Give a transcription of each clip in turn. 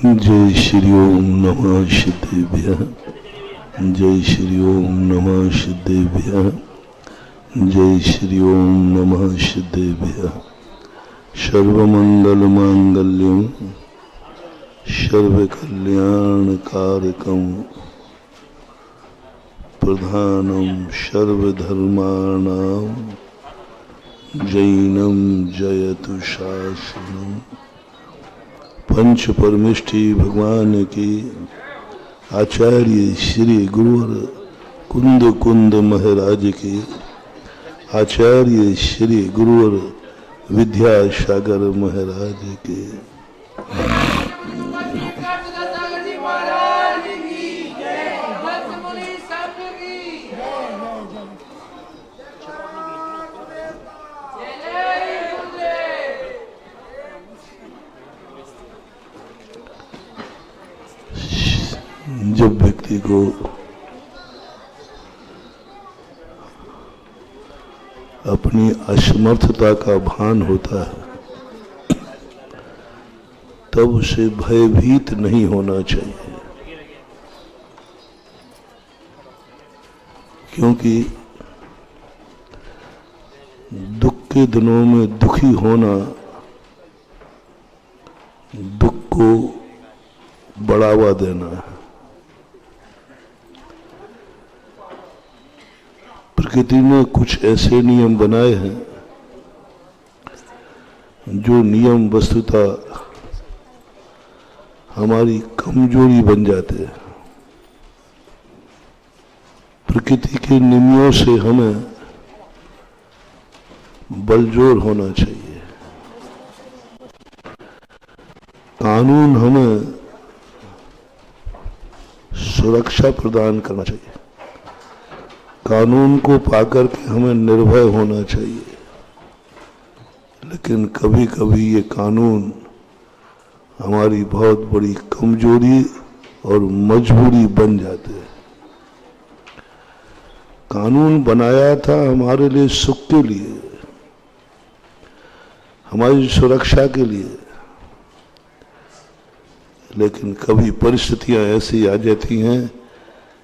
जय श्री ओम नमः सिद्धेभ्यः। जय श्री ओम नमः सिद्धेभ्यः। जय श्री ओम नमः सिद्धेभ्यः। सर्वमंगल मांगल्यं सर्वकल्याणकारकं प्रधानं सर्वधर्माणां जैनं जयतु शासनम्। पंच परमेष्ठी भगवान की आचार्य श्री गुरुवर कुंद कुंद महाराज की आचार्य श्री गुरुवर विद्यासागर महाराज के जब व्यक्ति को अपनी असमर्थता का भान होता है तब उसे भयभीत नहीं होना चाहिए, क्योंकि दुख के दिनों में दुखी होना दुख को बढ़ावा देना है। प्रकृति ने कुछ ऐसे नियम बनाए हैं जो नियम वस्तुतः हमारी कमजोरी बन जाते हैं। प्रकृति के नियमों से हमें बलजोर होना चाहिए। कानून हमें सुरक्षा प्रदान करना चाहिए। कानून को पाकर के हमें निर्भय होना चाहिए, लेकिन कभी कभी ये कानून हमारी बहुत बड़ी कमजोरी और मजबूरी बन जाते हैं। कानून बनाया था हमारे लिए सुख के लिए, हमारी सुरक्षा के लिए, लेकिन कभी परिस्थितियां ऐसी आ जाती हैं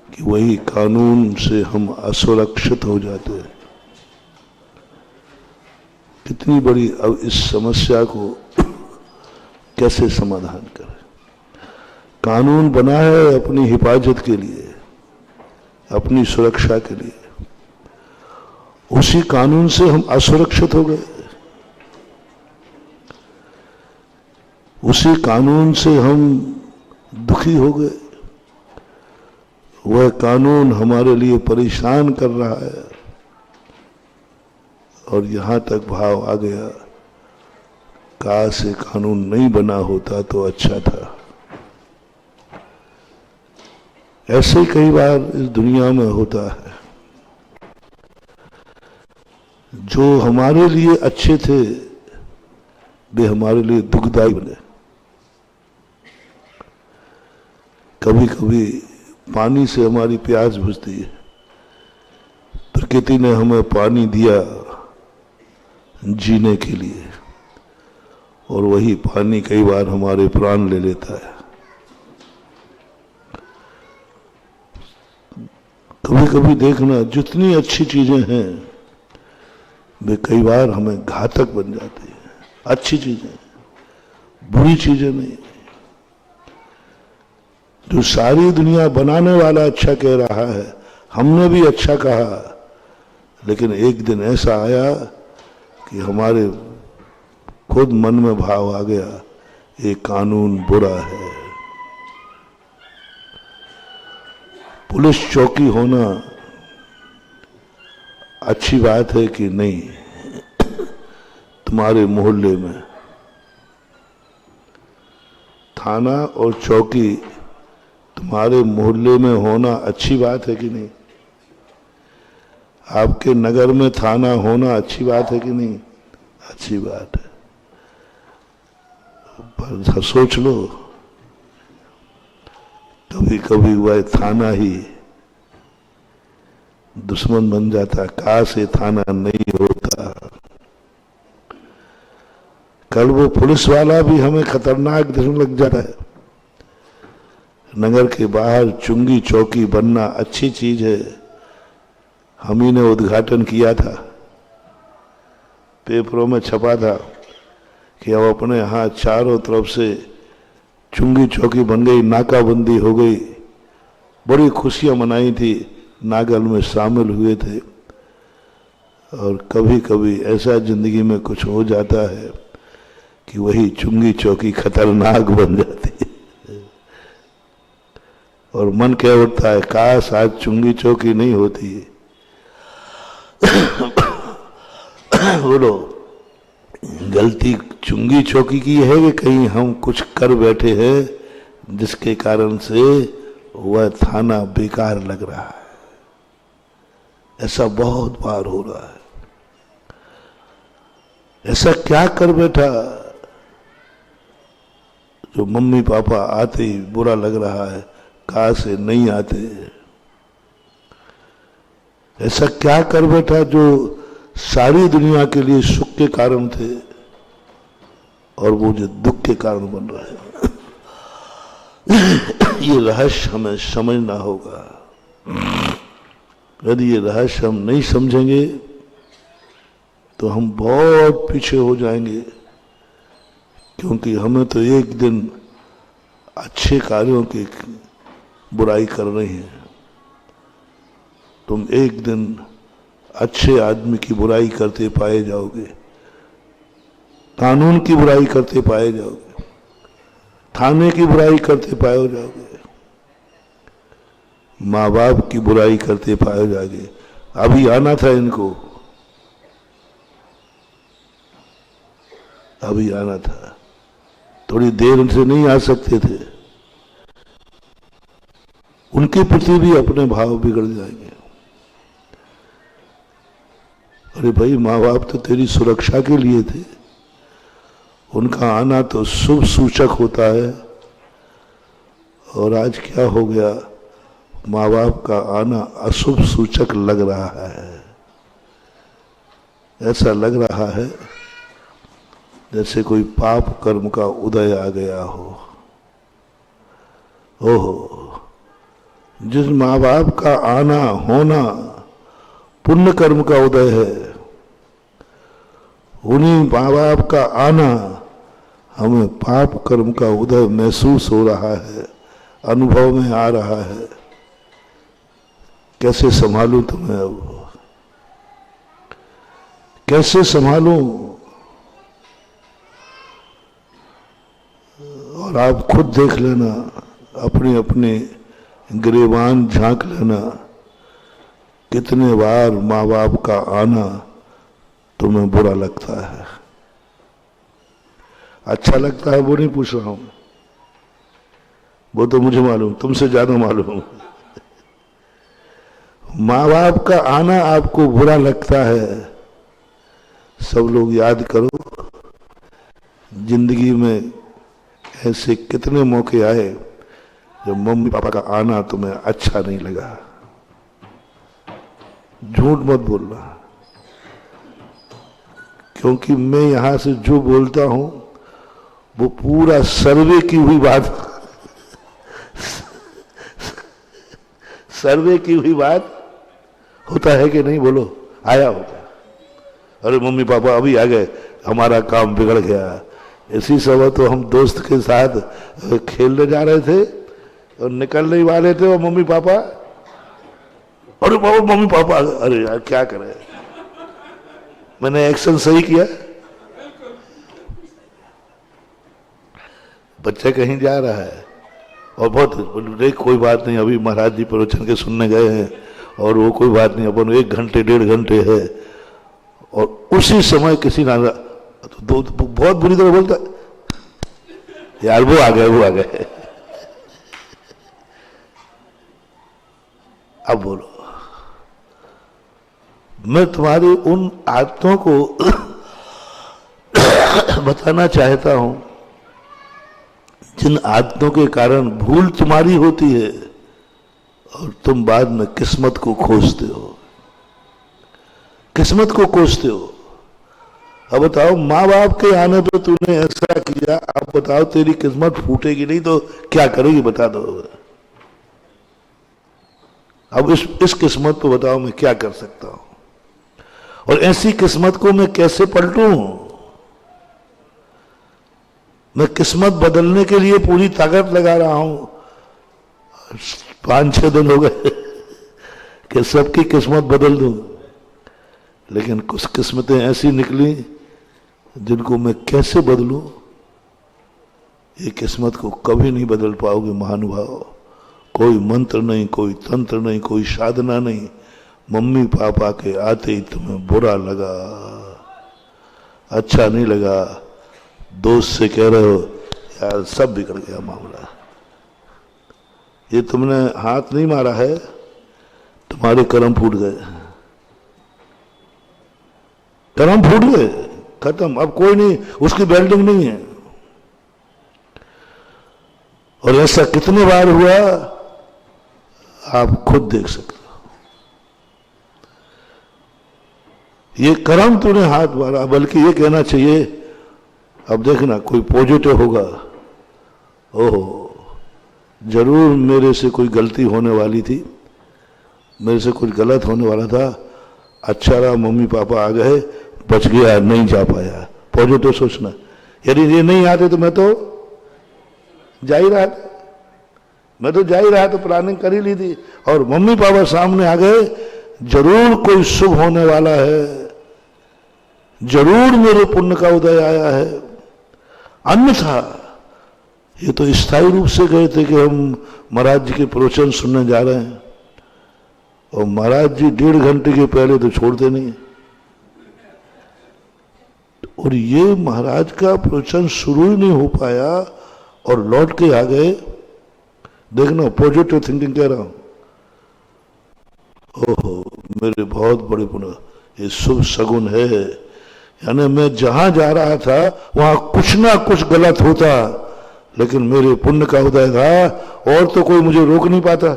कि वही कानून से हम असुरक्षित हो जाते हैं। कितनी बड़ी अब इस समस्या को कैसे समाधान करें? कानून बना है अपनी हिफाजत के लिए, अपनी सुरक्षा के लिए। उसी कानून से हम असुरक्षित हो गए। उसी कानून से हम दुखी हो गए। वह कानून हमारे लिए परेशान कर रहा है और यहां तक भाव आ गया, काश ये कानून नहीं बना होता तो अच्छा था। ऐसे कई बार इस दुनिया में होता है। जो हमारे लिए अच्छे थे वे हमारे लिए दुखदायी बने। कभी कभी पानी से हमारी प्यास बुझती है। प्रकृति ने हमें पानी दिया जीने के लिए, और वही पानी कई बार हमारे प्राण ले लेता है। कभी कभी देखना, जितनी अच्छी चीजें हैं वे कई बार हमें घातक बन जाती हैं। अच्छी चीजें, बुरी चीजें नहीं। जो सारी दुनिया बनाने वाला अच्छा कह रहा है, हमने भी अच्छा कहा, लेकिन एक दिन ऐसा आया कि हमारे खुद मन में भाव आ गया, ये कानून बुरा है। पुलिस चौकी होना अच्छी बात है कि नहीं? तुम्हारे मोहल्ले में थाना और चौकी तुम्हारे मोहल्ले में होना अच्छी बात है कि नहीं? आपके नगर में थाना होना अच्छी बात है कि नहीं? अच्छी बात है। पर सोच लो, कभी कभी वह थाना ही दुश्मन बन जाता। काश ये थाना नहीं होता। कल वो पुलिस वाला भी हमें खतरनाक दिखने लग जाता है। नगर के बाहर चुंगी चौकी बनना अच्छी चीज है। हम ही ने उद्घाटन किया था, पेपरों में छपा था कि अब अपने यहाँ चारों तरफ से चुंगी चौकी बन गई, नाकाबंदी हो गई। बड़ी खुशियां मनाई थी, नागल में शामिल हुए थे। और कभी कभी ऐसा जिंदगी में कुछ हो जाता है कि वही चुंगी चौकी खतरनाक बन जाती है और मन कह उठता है काश आज चुंगी चौकी नहीं होती। बोलो, गलती चुंगी चौकी की है कि कहीं हम कुछ कर बैठे हैं जिसके कारण से वह थाना बेकार लग रहा है? ऐसा बहुत बार हो रहा है। ऐसा क्या कर बैठा जो मम्मी पापा आते ही बुरा लग रहा है, काश से नहीं आते? ऐसा क्या कर बैठा जो सारी दुनिया के लिए सुख के कारण थे और वो जो दुख के कारण बन रहे हैं? ये रहस्य हमें समझना होगा। यदि ये रहस्य हम नहीं समझेंगे तो हम बहुत पीछे हो जाएंगे, क्योंकि हमें तो एक दिन अच्छे कार्यों की बुराई कर रही है। तुम एक दिन अच्छे आदमी की बुराई करते पाए जाओगे, कानून की बुराई करते पाए जाओगे, थाने की बुराई करते पाए जाओगे, माँ बाप की बुराई करते पाए जाओगे। अभी आना था इनको, अभी आना था, थोड़ी देर से नहीं आ सकते थे। उनके प्रति भी अपने भाव बिगड़ जाएंगे। अरे भाई, माँ बाप तो तेरी सुरक्षा के लिए थे, उनका आना तो शुभ सूचक होता है। और आज क्या हो गया, माँ बाप का आना अशुभ सूचक लग रहा है। ऐसा लग रहा है जैसे कोई पाप कर्म का उदय आ गया हो। ओहो, जिस माँ बाप का आना होना पुण्य कर्म का उदय है, उन्हीं माँ बाप का आना हमें पाप कर्म का उदय महसूस हो रहा है, अनुभव में आ रहा है। कैसे संभालूं तुम्हें? अब कैसे संभालूं? और आप खुद देख लेना, अपने अपने गिरेबान झांक लेना, कितने बार माँ बाप का आना तुम्हें बुरा लगता है। अच्छा लगता है वो नहीं पूछ रहा हूं, वो तो मुझे मालूम, तुमसे ज्यादा मालूम। माँ बाप का आना आपको बुरा लगता है। सब लोग याद करो, जिंदगी में ऐसे कितने मौके आए जब मम्मी पापा का आना तुम्हें अच्छा नहीं लगा। झूठ मत बोलना, क्योंकि मैं यहां से जो बोलता हूं वो पूरा सर्वे की हुई बात, सर्वे की हुई बात होता है कि नहीं? बोलो, आया होता। अरे मम्मी पापा अभी आ गए, हमारा काम बिगड़ गया। इसी समय तो हम दोस्त के साथ खेलने जा रहे थे और निकलने वाले थे, और मम्मी पापा, अरे बाबा मम्मी पापा, अरे यार क्या करें, मैंने एक्शन सही किया? बच्चा कहीं जा रहा है और बहुत कोई बात नहीं, अभी महाराज जी प्रवचन के सुनने गए हैं और वो कोई बात नहीं, अपन 1 घंटे 1.5 घंटे है। और उसी समय किसी ना तो बहुत बुरी तरह बोलता, यार वो आ गए, वो आ गए। अब बोलो, मैं तुम्हारी उन आदतों को बताना चाहता हूं जिन आदतों के कारण भूल तुम्हारी होती है और तुम बाद में किस्मत को खोजते हो, किस्मत को खोजते हो। अब बताओ, माँ बाप के आने पर तूने ऐसा किया, अब बताओ तेरी किस्मत फूटेगी नहीं तो क्या करेगी? बता दो। अब इस किस्मत को बताओ मैं क्या कर सकता हूं, और ऐसी किस्मत को मैं कैसे पलटूं? मैं किस्मत बदलने के लिए पूरी ताकत लगा रहा हूं, 5-6 दिन हो गए कि सबकी किस्मत बदल दूं, लेकिन कुछ किस्मतें ऐसी निकली जिनको मैं कैसे बदलूं? ये किस्मत को कभी नहीं बदल पाओगे महानुभाव। कोई मंत्र नहीं, कोई तंत्र नहीं, कोई साधना नहीं। मम्मी पापा के आते ही तुम्हें बुरा लगा, अच्छा नहीं लगा, दोस्त से कह रहे हो यार सब बिगड़ गया मामला। ये तुमने हाथ नहीं मारा है, तुम्हारे कर्म फूट गए, कर्म फूट गए, खत्म। अब कोई नहीं, उसकी बिल्डिंग नहीं है। और ऐसा कितने बार हुआ आप खुद देख सकते हो। ये कर्म तूने हाथ मारा, बल्कि ये कहना चाहिए अब देखना कोई पॉजिटिव होगा, ओहो जरूर मेरे से कोई गलती होने वाली थी, मेरे से कुछ गलत होने वाला था, अच्छा रहा मम्मी पापा आ गए, बच गया, नहीं जा पाया। पॉजिटिव सोचना। यदि ये नहीं आते तो मैं तो जा ही रहा था, मैं तो जा ही रहा, तो प्लानिंग कर ही ली थी। और मम्मी पापा सामने आ गए, जरूर कोई शुभ होने वाला है, जरूर मेरे पुण्य का उदय आया है। अन्यथा ये तो स्थायी रूप से गए थे कि हम महाराज जी के प्रवचन सुनने जा रहे हैं, और महाराज जी 1.5 घंटे के पहले तो छोड़ते नहीं। और ये महाराज का प्रवचन शुरू ही नहीं हो पाया और लौट के आ गए। देखना, पॉजिटिव थिंकिंग कह रहा हूं। ओहो मेरे बहुत बड़े पुण्य, ये शुभ सगुन है। यानी मैं जहां जा रहा था वहां कुछ ना कुछ गलत होता, लेकिन मेरे पुण्य का उदय था, और तो कोई मुझे रोक नहीं पाता,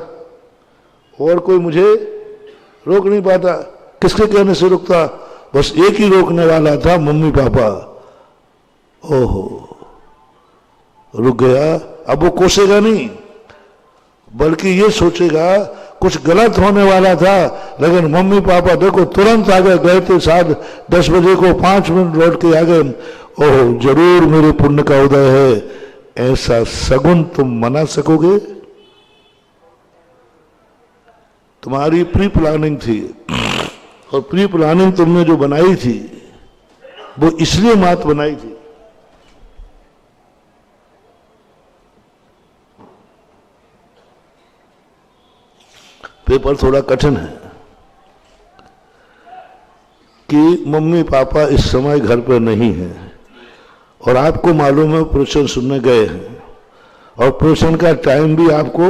और कोई मुझे रोक नहीं पाता। किसके कहने से रुकता? बस एक ही रोकने वाला था, मम्मी पापा। ओहो रुक गया। अब वो कोसेगा नहीं, बल्कि ये सोचेगा कुछ गलत होने वाला था, लेकिन मम्मी पापा देखो तुरंत आ गए, गए थे 7-10 बजे को, 5 मिनट लौट के आ गए। ओह जरूर मेरे पुण्य का उदय है। ऐसा सगुन तुम मना सकोगे? तुम्हारी प्री प्लानिंग थी, और प्री प्लानिंग तुमने जो बनाई थी वो इसलिए मात बनाई थी। पेपर थोड़ा कठिन है कि मम्मी पापा इस समय घर पर नहीं हैं, और आपको मालूम है प्रवचन सुनने गए हैं, और प्रवचन का टाइम भी आपको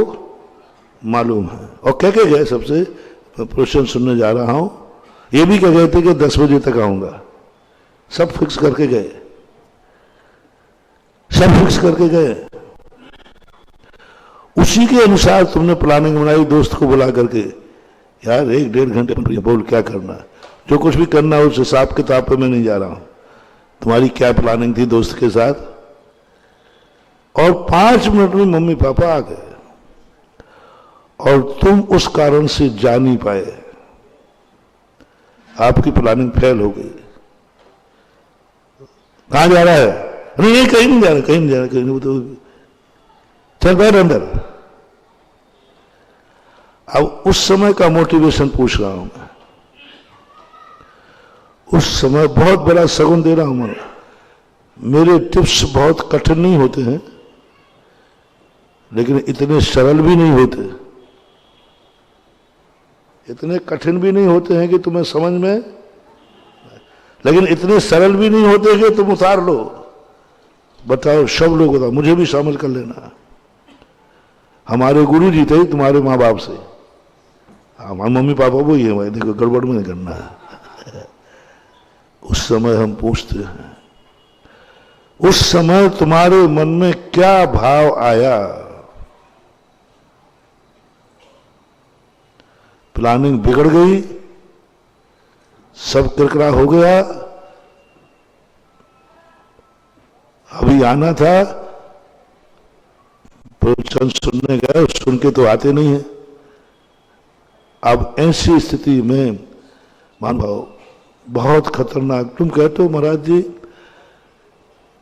मालूम है। और कह के गए सबसे, मैं प्रवचन सुनने जा रहा हूं, ये भी कह गए थे कि 10 बजे तक आऊंगा। सब फिक्स करके गए, सब फिक्स करके गए। उसी के अनुसार तुमने प्लानिंग बनाई, दोस्त को बुला करके, यार 1-1.5 घंटे बोल क्या करना, जो कुछ भी करना उस हिसाब किताब पे मैं नहीं जा रहा हूं। तुम्हारी क्या प्लानिंग थी दोस्त के साथ? और 5 मिनट में मम्मी पापा आ गए, और तुम उस कारण से जा नहीं पाए, आपकी प्लानिंग फेल हो गई। कहां जा रहा है? नहीं कहीं नहीं जा रहा, कहीं नहीं जा रहा, कहीं नहीं, तो चल बैठ अंदर। अब उस समय का मोटिवेशन पूछ रहा हूं मैं, उस समय बहुत बड़ा सगुन दे रहा हूं मैं। मेरे टिप्स बहुत कठिन नहीं होते हैं, लेकिन इतने सरल भी नहीं होते, इतने कठिन भी नहीं होते हैं कि तुम्हें समझ में, लेकिन इतने सरल भी नहीं होते कि तुम उतार लो। बताओ, सब लोग बताओ, मुझे भी शामिल कर लेना। हमारे गुरु जी थे तुम्हारे माँ बाप से, हमारे मम्मी पापा वो ही है भाई, देखो गड़बड़ में नहीं करना है। उस समय हम पूछते हैं, उस समय तुम्हारे मन में क्या भाव आया? प्लानिंग बिगड़ गई, सब किरकिरा हो गया, अभी आना था, प्रवचन सुनने गए, सुन के तो आते नहीं है, अब ऐसी स्थिति में मान भाव बहुत खतरनाक, तुम कहते हो महाराज जी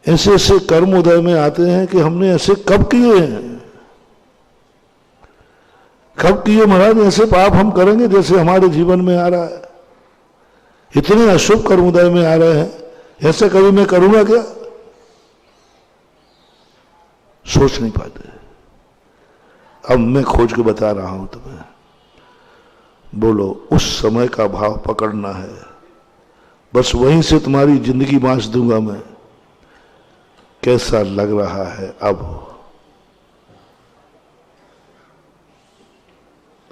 ऐसे ऐसे कर्म उदय में आते हैं कि हमने ऐसे कब किए हैं, कब किए महाराज ऐसे पाप हम करेंगे जैसे हमारे जीवन में आ रहा है, इतने अशुभ कर्म उदय में आ रहे हैं, ऐसे कभी मैं करूंगा क्या? सोच नहीं पाते। अब मैं खोज के बता रहा हूं तुम्हें, बोलो उस समय का भाव पकड़ना है, बस वहीं से तुम्हारी जिंदगी बांच दूंगा मैं। कैसा लग रहा है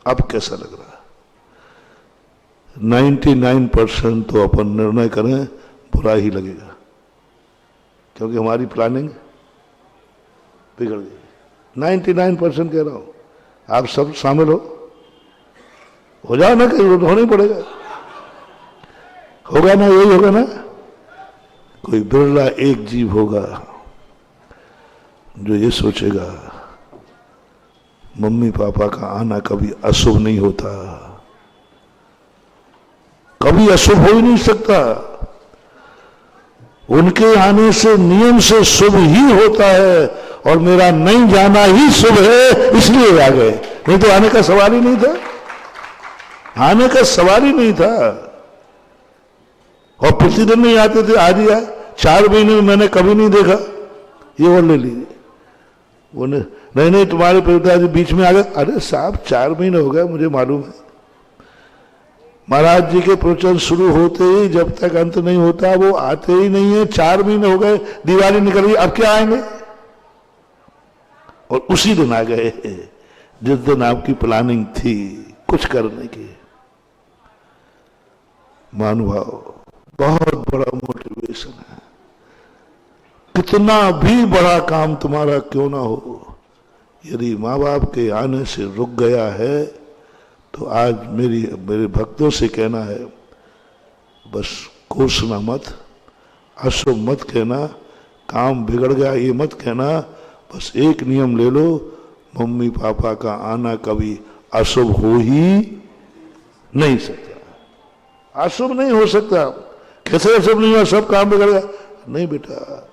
अब कैसा लग रहा है? 99% तो अपन निर्णय करें बुरा ही लगेगा, क्योंकि हमारी प्लानिंग बिगड़ गई। 99% कह रहा हूं, आप सब शामिल हो जाओ ना, कि होना ही पड़ेगा, होगा ना, यही होगा ना। कोई बिरला एक जीव होगा जो ये सोचेगा मम्मी पापा का आना कभी अशुभ नहीं होता, कभी अशुभ हो ही नहीं सकता, उनके आने से नियम से शुभ ही होता है, और मेरा नहीं जाना ही शुभ है, इसलिए आ गए, नहीं तो आने का सवाल ही नहीं था, आने का सवाल ही नहीं था। और प्रतिदिन नहीं आते थे, आज ही आए, 4 महीने में मैंने कभी नहीं देखा, ये और ले लीजिए, वो नहीं तुम्हारे पिताजी बीच में आ गए। अरे साहब 4 महीने हो गए, मुझे मालूम है, महाराज जी के प्रवचन शुरू होते ही जब तक अंत नहीं होता वो आते ही नहीं है। 4 महीने हो गए, दिवाली निकल गई, अब क्या आएंगे? और उसी दिन आ गए जिस दिन आपकी प्लानिंग थी कुछ करने की। महानुभाव, बहुत बड़ा मोटिवेशन है। कितना भी बड़ा काम तुम्हारा क्यों ना हो, यदि माँ बाप के आने से रुक गया है तो आज मेरे भक्तों से कहना है, बस कोसना मत, अशुभ मत कहना, काम बिगड़ गया ये मत कहना, बस एक नियम ले लो, मम्मी पापा का आना कभी अशुभ हो ही नहीं सकता, अशुभ नहीं हो सकता। कैसे अशुभ नहीं हुआ, सब काम बिगड़ गया? नहीं बेटा,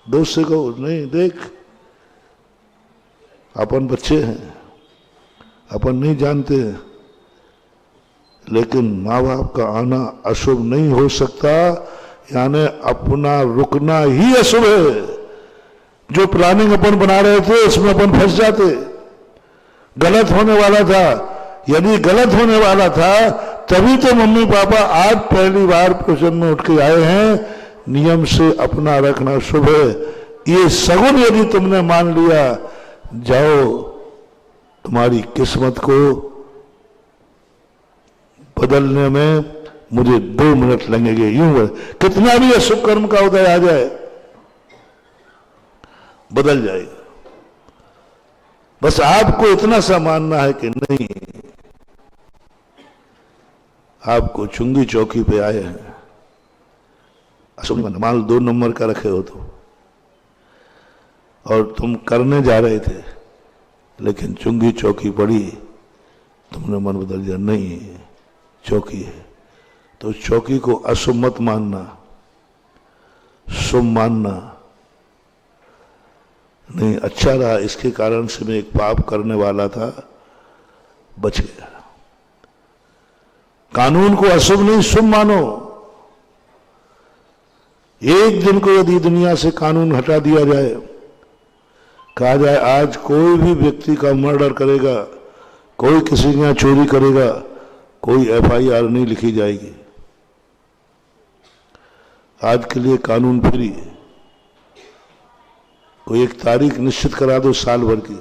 दोस्त से कहो, नहीं देख अपन बच्चे हैं, अपन नहीं जानते, लेकिन माँ बाप का आना अशुभ नहीं हो सकता, यानी अपना रुकना ही अशुभ है। जो प्लानिंग अपन बना रहे थे उसमें अपन फंस जाते, गलत होने वाला था। यदि गलत होने वाला था तभी तो मम्मी पापा आज पहली बार प्रवचन में उठ के आए हैं, नियम से अपना रखना शुभ है। ये सगुन यदि तुमने मान लिया, जाओ तुम्हारी किस्मत को बदलने में मुझे 2 मिनट लगेंगे। यूं कितना भी अशुभ कर्म का उदय आ जाए बदल जाएगा। बस आपको इतना सा मानना है कि नहीं, आपको चुंगी चौकी पे आए हैं, अशुभ नहीं, माल 2 नंबर का रखे हो तो, और तुम करने जा रहे थे लेकिन चुंगी चौकी पड़ी, तुमने मन बदल दिया, नहीं चौकी है तो चौकी को अशुभ मत मानना, शुभ मानना। नहीं अच्छा रहा, इसके कारण से मैं एक पाप करने वाला था, बच गया। कानून को अशुभ नहीं शुभ मानो। एक दिन को यदि दुनिया से कानून हटा दिया जाए, कहा जाए आज कोई भी व्यक्ति का मर्डर करेगा, कोई किसी के यहां चोरी करेगा, कोई FIR नहीं लिखी जाएगी। आज के लिए कानून फ्री है। कोई एक तारीख निश्चित करा दो साल भर की,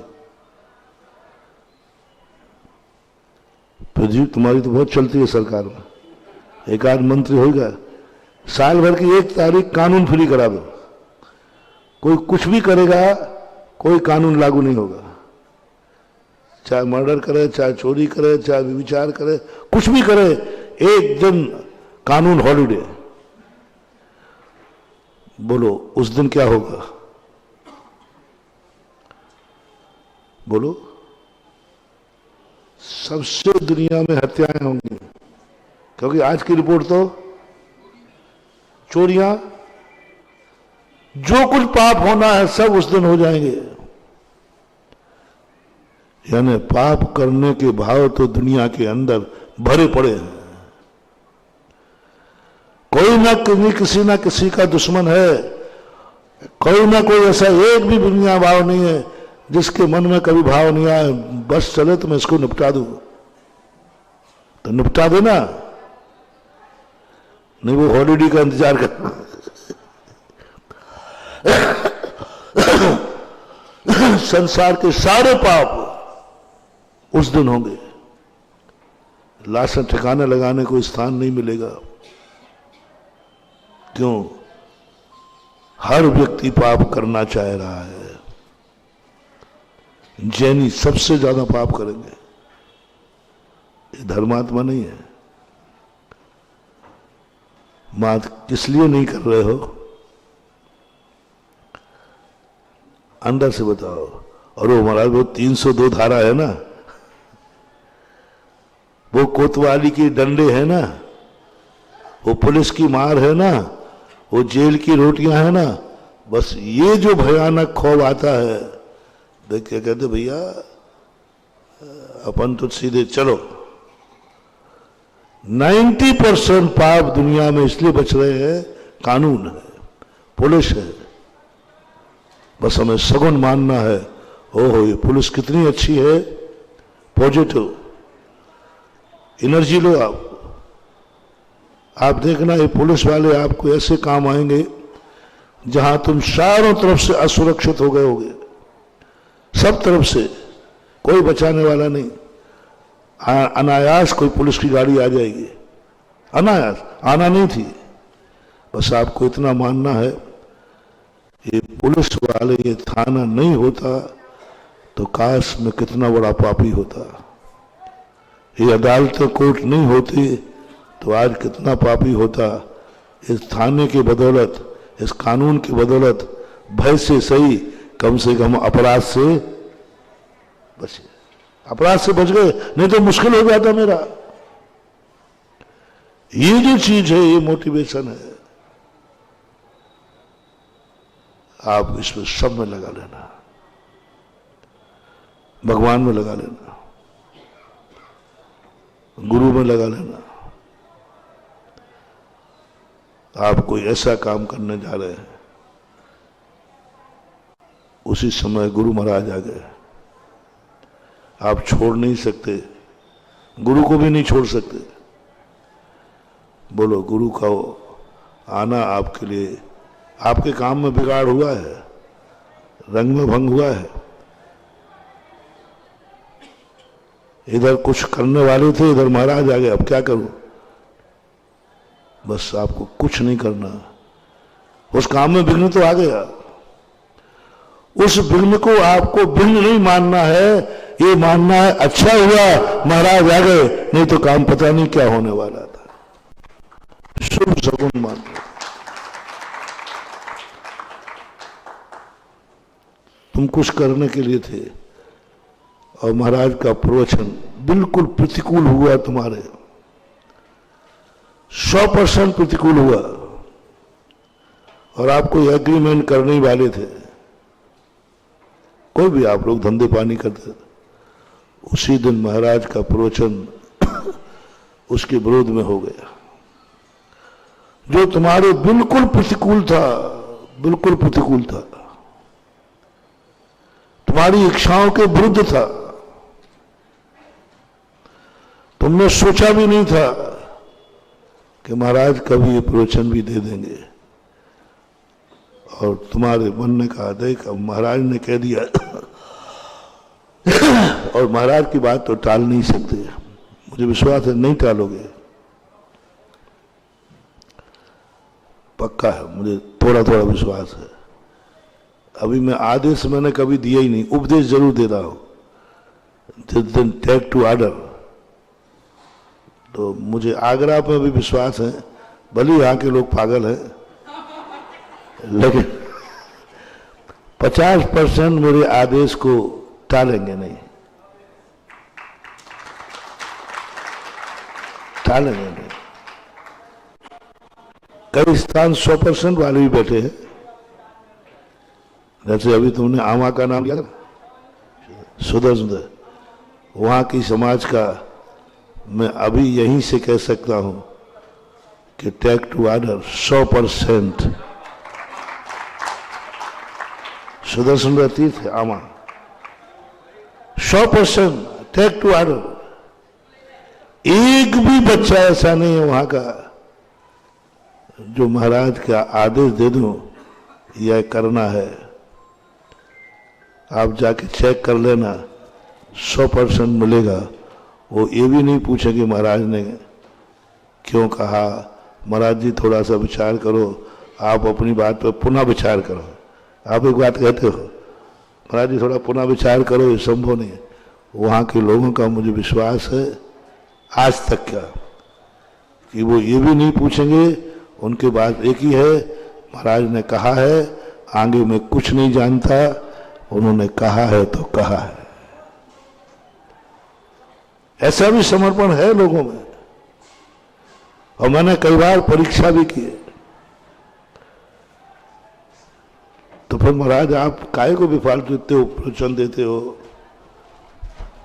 फिर जी तुम्हारी तो बहुत चलती है सरकार में, एक आध मंत्री होगा, साल भर की एक तारीख कानून फ्री करा दो, कोई कुछ भी करेगा कोई कानून लागू नहीं होगा। चाहे मर्डर करे, चाहे चोरी करे, चाहे व्यभिचार करे, कुछ भी करे, एक दिन कानून हॉलिडे। बोलो उस दिन क्या होगा? बोलो सबसे दुनिया में हत्याएं होंगी, क्योंकि आज की रिपोर्ट तो चोरियां, जो कुछ पाप होना है सब उस दिन हो जाएंगे। यानी पाप करने के भाव तो दुनिया के अंदर भरे पड़े हैं। कोई ना किसी ना किसी का दुश्मन है, कोई ना कोई ऐसा एक भी दुनिया भाव नहीं है जिसके मन में कभी भाव नहीं आए बस चले तो मैं इसको निपटा दूं, तो निपटा देना, नहीं वो हॉलिडे का इंतजार कर। संसार के सारे पाप उस दिन होंगे, लाशें ठिकाने लगाने को स्थान नहीं मिलेगा। क्यों? हर व्यक्ति पाप करना चाह रहा है। जैनी सबसे ज्यादा पाप करेंगे, ये धर्मात्मा नहीं है। मात किस लिए नहीं कर रहे हो, अंदर से बताओ। और वो महाराज वो 302 धारा है ना, वो कोतवाली की डंडे है ना, वो पुलिस की मार है ना, वो जेल की रोटियां है ना, बस ये जो भयानक खौफ आता है देख के कहते भैया अपन तो सीधे चलो। 90% पाप दुनिया में इसलिए बच रहे हैं, कानून है, पुलिस है। बस हमें सगुन मानना है, ओहो ये पुलिस कितनी अच्छी है, पॉजिटिव एनर्जी लो आप देखना ये पुलिस वाले आपको ऐसे काम आएंगे जहां तुम चारों तरफ से असुरक्षित हो गए होगे, सब तरफ से कोई बचाने वाला नहीं। अनायास कोई पुलिस की गाड़ी आ जाएगी, अनायास, आना नहीं थी। बस आपको इतना मानना है ये पुलिस वाले ये थाना नहीं होता तो काश में कितना बड़ा पापी होता, ये अदालतें कोर्ट नहीं होती तो आज कितना पापी होता। इस थाने की बदौलत, इस कानून की बदौलत भय से सही कम से कम अपराध से बचे, अपराध से बच गए, नहीं तो मुश्किल हो जाता मेरा। ये जो चीज है ये मोटिवेशन है, आप इसमें सब में लगा लेना, भगवान में लगा लेना, गुरु में लगा लेना। आप कोई ऐसा काम करने जा रहे हैं, उसी समय गुरु महाराज आ गए, आप छोड़ नहीं सकते, गुरु को भी नहीं छोड़ सकते। बोलो गुरु का आना आपके लिए, आपके काम में बिगाड़ हुआ है, रंग में भंग हुआ है। इधर कुछ करने वाले थे, इधर महाराज आ गए, अब क्या करूं? बस आपको कुछ नहीं करना, उस काम में विघ्न तो आ गया, उस विघ्न को आपको विघ्न नहीं मानना है, ये मानना है अच्छा हुआ महाराज आ गए, नहीं तो काम पता नहीं क्या होने वाला था। शुभ सगुन मानना। तुम कुछ करने के लिए थे और महाराज का प्रवचन बिल्कुल प्रतिकूल हुआ, तुम्हारे 100% प्रतिकूल हुआ, और आप कोई एग्रीमेंट करने ही वाले थे, कोई भी आप लोग धंधे पानी करते, उसी दिन महाराज का प्रवचन उसके विरोध में हो गया, जो तुम्हारे बिल्कुल प्रतिकूल था, बिल्कुल प्रतिकूल था, तुम्हारी इच्छाओं के विरुद्ध था। तुमने सोचा भी नहीं था कि महाराज कभी ये प्रवचन भी दे देंगे, और तुम्हारे मन ने कहा देख अब महाराज ने कह दिया और महाराज की बात तो टाल नहीं सकते, मुझे विश्वास है नहीं टालोगे, पक्का है, मुझे थोड़ा थोड़ा विश्वास है। अभी मैं आदेश मैंने कभी दिया ही नहीं, उपदेश जरूर दे रहा हूं, जिस दिन टेक टू ऑर्डर। तो मुझे आगरा पे भी विश्वास है, भले यहाँ के लोग पागल हैं, लेकिन 50% मेरे आदेश को टालेंगे नहीं। स्टाल है। कई स्थान 100% वाले भी बैठे हैं, जैसे अभी तुमने आमा का नाम लिया था, सुदर्शन, वहां की समाज का मैं अभी यहीं से कह सकता हूं कि टेक टू ऑर्डर 100%। सुदर्शन तीर्थ है आमा, 100% टेक टू ऑर्डर। एक भी बच्चा ऐसा नहीं है वहां का जो महाराज का आदेश दे दूं यह करना है, आप जाके चेक कर लेना, 100% मिलेगा। वो ये भी नहीं पूछेंगे महाराज ने क्यों कहा, महाराज जी थोड़ा सा विचार करो, आप अपनी बात पर पुनः विचार करो। आप एक बात कहते हो, महाराज जी थोड़ा पुनः विचार करो, ये संभव नहीं है। वहाँ के लोगों का मुझे विश्वास है आज तक का कि वो ये भी नहीं पूछेंगे, उनके बात एक ही है, महाराज ने कहा है, आगे मैं कुछ नहीं जानता, उन्होंने कहा है तो कहा है। ऐसा भी समर्पण है लोगों में, और मैंने कई बार परीक्षा भी की है। तो फिर महाराज आप काहे को भी फालतू इतने प्रवचन देते हो,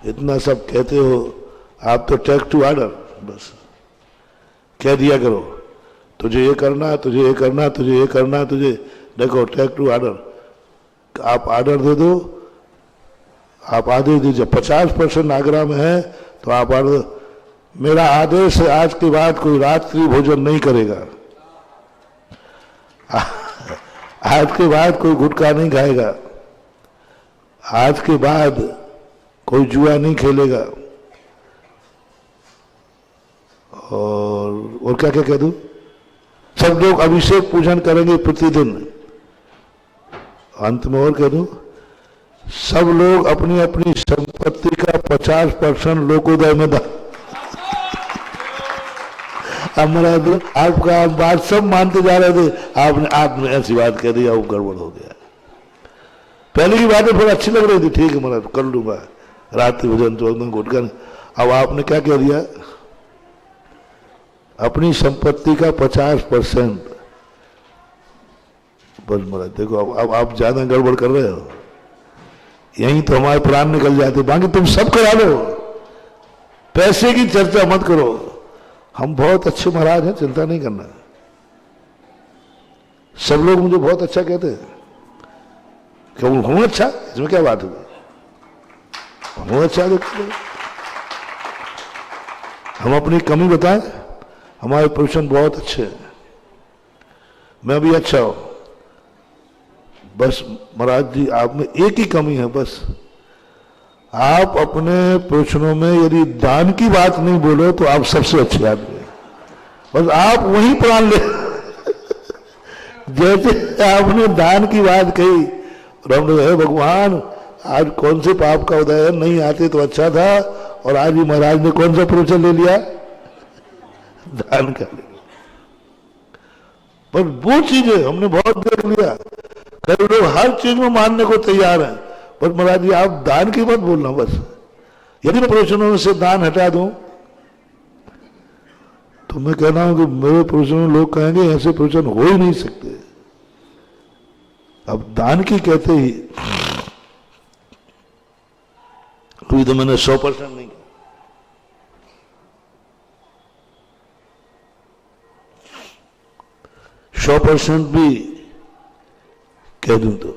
इतना सब कहते हो, आप तो टेक टू ऑर्डर बस कह दिया करो, तुझे ये करना, तुझे ये करना, तुझे ये करना, तुझे देखो टेक टू ऑर्डर। आप ऑर्डर दे दो, आप आदेश दीजिए। 50% आगरा में है तो आप ऑर्डर, मेरा आदेश है आज के बाद कोई रात्रि भोजन नहीं करेगा, आज के बाद कोई गुटखा नहीं खाएगा, आज के बाद कोई जुआ नहीं खेलेगा, और क्या क्या कह दूं, सब लोग अभिषेक पूजन करेंगे प्रतिदिन। अंत में और कह दूं, सब लोग अपनी अपनी संपत्ति का 50% लोकोदय में दान। हमारा आपका बात सब मानते जा रहे थे, आपने ऐसी बात कह दी, अब गड़बड़ हो गया। पहले की बातें फिर अच्छी लग रही थी, ठीक है महाराज कर लूंगा रात्रि भोजन तो गुटखा। अब आपने क्या कह दिया, अपनी संपत्ति का 50%। बस महाराज देखो, अब आप ज्यादा गड़बड़ कर रहे हो, यहीं तो हमारे प्राण निकल जाते। बाकी तुम सब करा लो, पैसे की चर्चा मत करो, हम बहुत अच्छे महाराज हैं, चिंता नहीं करना। सब लोग मुझे बहुत अच्छा कहते हैं, क्यों हूं अच्छा, इसमें क्या बात होगी, हूं अच्छा देखते। हम अपनी कमी बताएं, हमारे प्रोफेशन बहुत अच्छे हैं, मैं भी अच्छा हूं, बस महाराज जी आप में एक ही कमी है, बस आप अपने प्रश्नों में यदि दान की बात नहीं बोलो तो आप सबसे अच्छे आदमी हैं, बस आप वहीं प्राण ले। जैसे आपने दान की बात कही, हमने हे भगवान आज कौन से पाप का उदय है, नहीं आते तो अच्छा था, और आज ही महाराज ने कौन सा प्रवचन ले लिया, दान का। पर वो चीजें हमने बहुत देख लिया, कई लोग हर चीज में मानने को तैयार हैं, पर महाराज जी आप दान की मत बोलना। बस यदि मैं प्रवचनों में से दान हटा दूं तो मैं कह रहा हूं कि मेरे प्रवचनों में लोग कहेंगे ऐसे प्रवचन हो ही नहीं सकते। अब दान की कहते ही अभी तो मैंने 100% नहीं किया, 100% भी कह दूं तो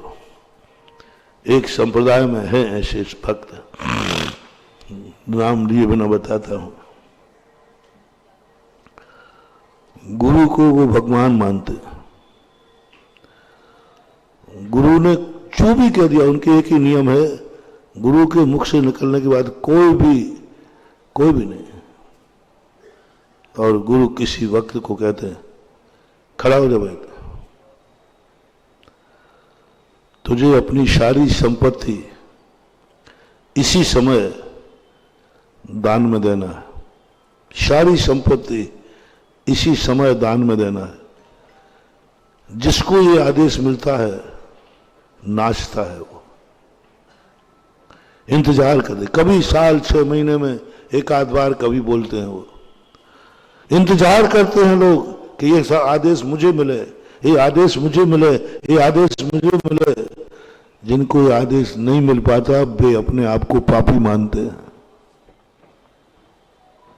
एक संप्रदाय में है ऐसे भक्त, नाम लिए बिना बताता हूं, गुरु को वो भगवान मानते, गुरु ने जो भी कह दिया उनके एक ही नियम है, गुरु के मुख से निकलने के बाद कोई भी नहीं। और गुरु किसी वक्त को कहते हैं खड़ा हो जा भाई, तुझे अपनी सारी संपत्ति इसी समय दान में देना है, सारी संपत्ति इसी समय दान में देना है। जिसको ये आदेश मिलता है नाचता है, वो इंतजार करते, कभी साल 6 महीने में एक आध बार कभी बोलते हैं वो, इंतजार करते हैं लोग कि ये आदेश मुझे मिले, ये आदेश मुझे मिले, ये आदेश मुझे मिले। जिनको ये आदेश नहीं मिल पाता वे अपने आप को पापी मानते हैं।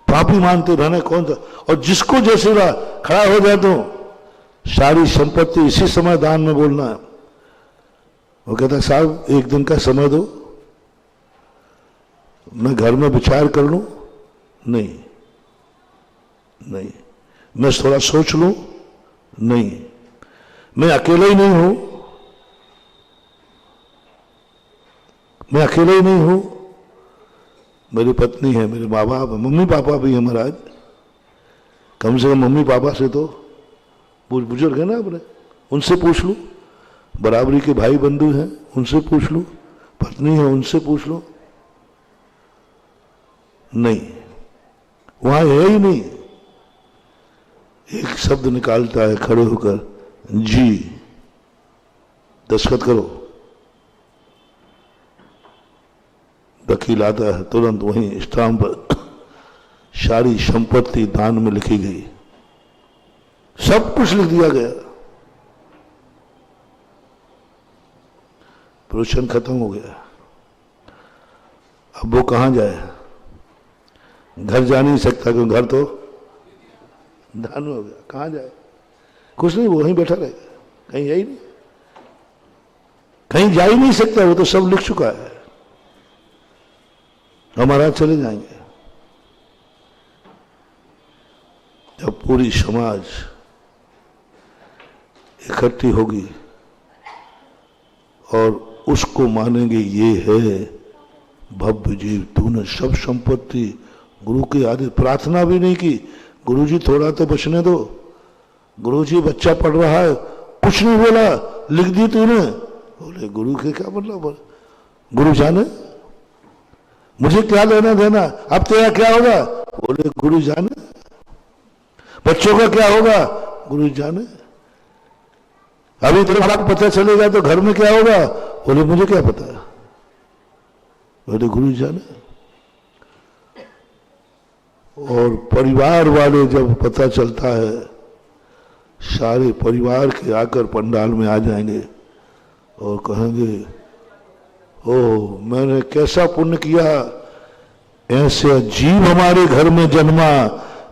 पापी मानते रहना कौन सा। और जिसको जैसे खड़ा हो जाए तो सारी संपत्ति इसी समय दान में बोलना है। वो कहता साहब एक दिन का समय दो, मैं घर में विचार कर लूं। नहीं नहीं, मैं थोड़ा सोच लूं। नहीं, मैं अकेला ही नहीं हूं, मैं अकेला ही नहीं हूं, मेरी पत्नी है, मेरे माँ बाप, मम्मी पापा भी है महाराज। कम से कम मम्मी पापा से तो बुजुर्ग है ना अपने, उनसे पूछ लूं। बराबरी के भाई बंधु हैं, उनसे पूछ लूं। पत्नी है, उनसे पूछ लूं। नहीं, वहां है ही नहीं। एक शब्द निकालता है खड़े होकर, जी, दस्तखत करो। वकील आता है, तुरंत वहीं स्टाम्प पर सारी संपत्ति दान में लिखी गई, सब कुछ लिख दिया गया। प्रवचन खत्म हो गया। अब वो कहां जाए? घर जा नहीं सकता क्योंकि घर तो दान में हो गया। कहां जाए? कुछ नहीं, वो वहीं बैठा रहेगा, कहीं है ही नहीं, कहीं जा ही नहीं सकता। वो तो सब लिख चुका है। हमारा चले जाएंगे। जब पूरी समाज इकट्ठी होगी और उसको मानेंगे ये है भव्य जीव, तूने सब संपत्ति गुरु के आदि, प्रार्थना भी नहीं की, गुरुजी थोड़ा तो बचने दो, गुरुजी बच्चा पढ़ रहा है, कुछ नहीं बोला, लिख दी तूने। बोले गुरु के क्या मतलब? गुरु जाने, मुझे क्या लेना देना, अब तेरा क्या होगा? बोले गुरु जाने। बच्चों का क्या होगा? गुरु जाने। अभी तेरे बाप को पता चलेगा तो घर में क्या होगा? बोले मुझे क्या पता। बोले गुरु जाने। और परिवार वाले जब पता चलता है, सारे परिवार के आकर पंडाल में आ जाएंगे और कहेंगे, ओह मैंने कैसा पुण्य किया, ऐसे जीव हमारे घर में जन्मा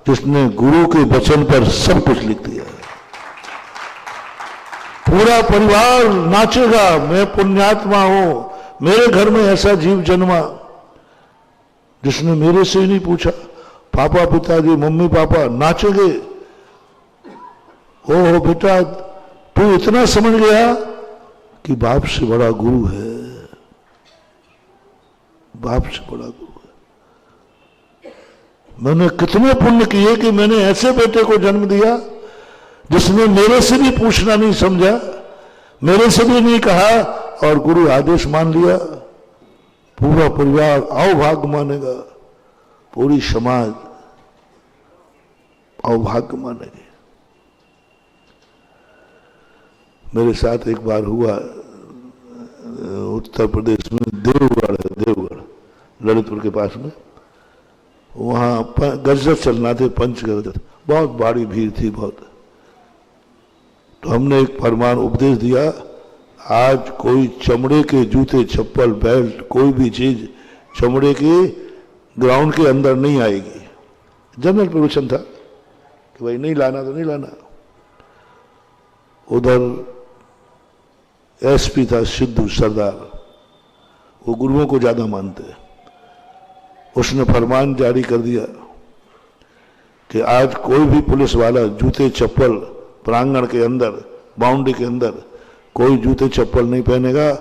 जिसने गुरु के वचन पर सब कुछ लिख दिया। पूरा परिवार नाचेगा, मैं पुण्यात्मा हूं, मेरे घर में ऐसा जीव जन्मा जिसने मेरे से ही नहीं पूछा। पापा पिताजी मम्मी पापा नाचेंगे, ओह बेटा तू इतना समझ गया कि बाप से बड़ा गुरु है, बाप से बड़ा गुरु है। मैंने कितने पुण्य किए कि मैंने ऐसे बेटे को जन्म दिया जिसने मेरे से भी पूछना नहीं समझा, मेरे से भी नहीं कहा और गुरु आदेश मान लिया। पूरा परिवार अवभाग्य मानेगा, पूरी समाज अवभाग्य मानेगी। मेरे साथ एक बार हुआ, उत्तर प्रदेश में देवगढ़ है, देवगढ़ ललितपुर के पास में, वहां गजर चलना थे, पंच गजर, बहुत भारी भीड़ थी बहुत। तो हमने एक फरमान उपदेश दिया, आज कोई चमड़े के जूते चप्पल बेल्ट कोई भी चीज चमड़े के ग्राउंड के अंदर नहीं आएगी। जनरल प्रवचन था कि भाई नहीं लाना तो नहीं लाना। उधर एसपी था सिद्धू सरदार, वो गुरुओं को ज्यादा मानते, उसने फरमान जारी कर दिया कि आज कोई भी पुलिस वाला जूते चप्पल प्रांगण के अंदर बाउंड्री के अंदर कोई जूते चप्पल नहीं पहनेगा,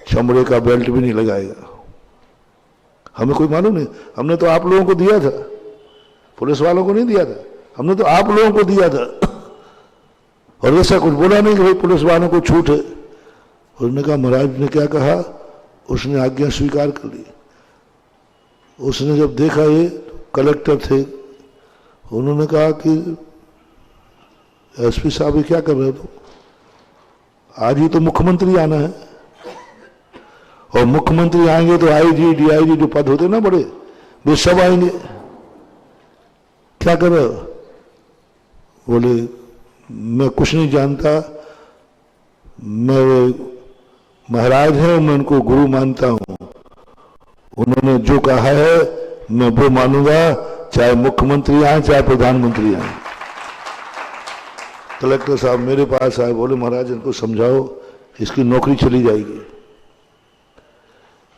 चमड़े का बेल्ट भी नहीं लगाएगा। हमें कोई मालूम नहीं, हमने तो आप लोगों को दिया था, पुलिस वालों को नहीं दिया था, हमने तो आप लोगों को दिया था। और ऐसा कुछ बोला नहीं कि भाई पुलिस वालों को छूट है। उसने कहा महाराज ने क्या कहा, उसने आज्ञा स्वीकार कर ली। उसने जब देखा, ये कलेक्टर थे, उन्होंने कहा कि एसपी साहब ये क्या कर रहे हो तुम, आज ही तो मुख्यमंत्री आना है, और मुख्यमंत्री आएंगे तो आईजी डीआईजी जो पद होते ना बड़े, वे सब आएंगे, क्या कर रहे हो? बोले मैं कुछ नहीं जानता, मैं महाराज हैं, मैं उनको गुरु मानता हूं, उन्होंने जो कहा है मैं वो मानूंगा, चाहे मुख्यमंत्री आए चाहे प्रधानमंत्री आए। कलेक्टर साहब मेरे पास आए, बोले महाराज इनको समझाओ, इसकी नौकरी चली जाएगी।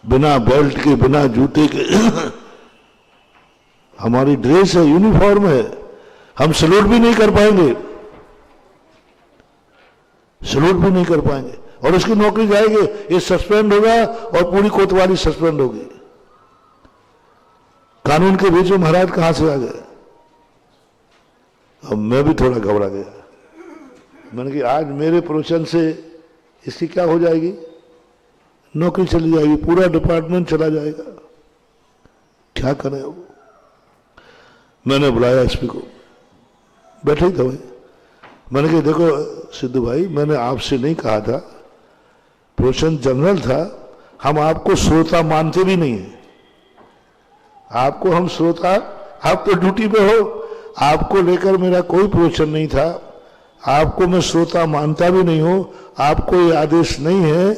बिना बेल्ट के, बिना जूते के हमारी ड्रेस है, यूनिफॉर्म है, हम सैल्यूट भी नहीं कर पाएंगे, सैल्यूट भी नहीं कर पाएंगे, और उसकी नौकरी जाएगी, ये सस्पेंड होगा और पूरी कोतवाली सस्पेंड होगी। कानून के बीच में महाराज कहां से आ गए। अब मैं भी थोड़ा घबरा गया, मैंने कहा आज मेरे प्रोचन से इसकी क्या हो जाएगी, नौकरी चली जाएगी, पूरा डिपार्टमेंट चला जाएगा, क्या करें। वो मैंने बुलाया एसपी को, बैठे ही था वही। मैंने कहा देखो सिद्धू भाई, मैंने आपसे नहीं कहा था, प्रोचन जनरल था, हम आपको श्रोता मानते भी नहीं है, आपको हम श्रोता, आप तो ड्यूटी पे हो, आपको लेकर मेरा कोई प्रोचन नहीं था, आपको मैं श्रोता मानता भी नहीं हूं, आपको ये आदेश नहीं है।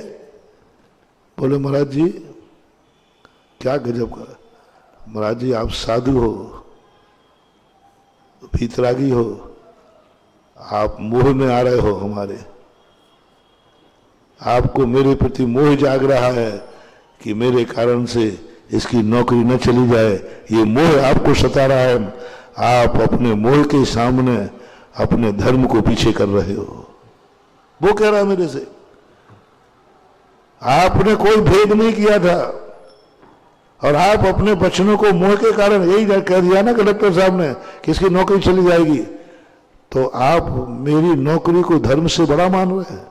बोले महाराज जी क्या गजब का, महाराज जी आप साधु हो, भीतरागी हो, आप मोह में आ रहे हो हमारे, आपको मेरे प्रति मोह जाग रहा है कि मेरे कारण से इसकी नौकरी न चली जाए, ये मोह आपको सता रहा है, आप अपने मोह के सामने अपने धर्म को पीछे कर रहे हो। वो कह रहा है मेरे से, आपने कोई भेद नहीं किया था और आप अपने बचनों को मोह के कारण यही कह दिया ना कलेक्टर साहब ने कि इसकी नौकरी चली जाएगी, तो आप मेरी नौकरी को धर्म से बड़ा मान रहे हैं,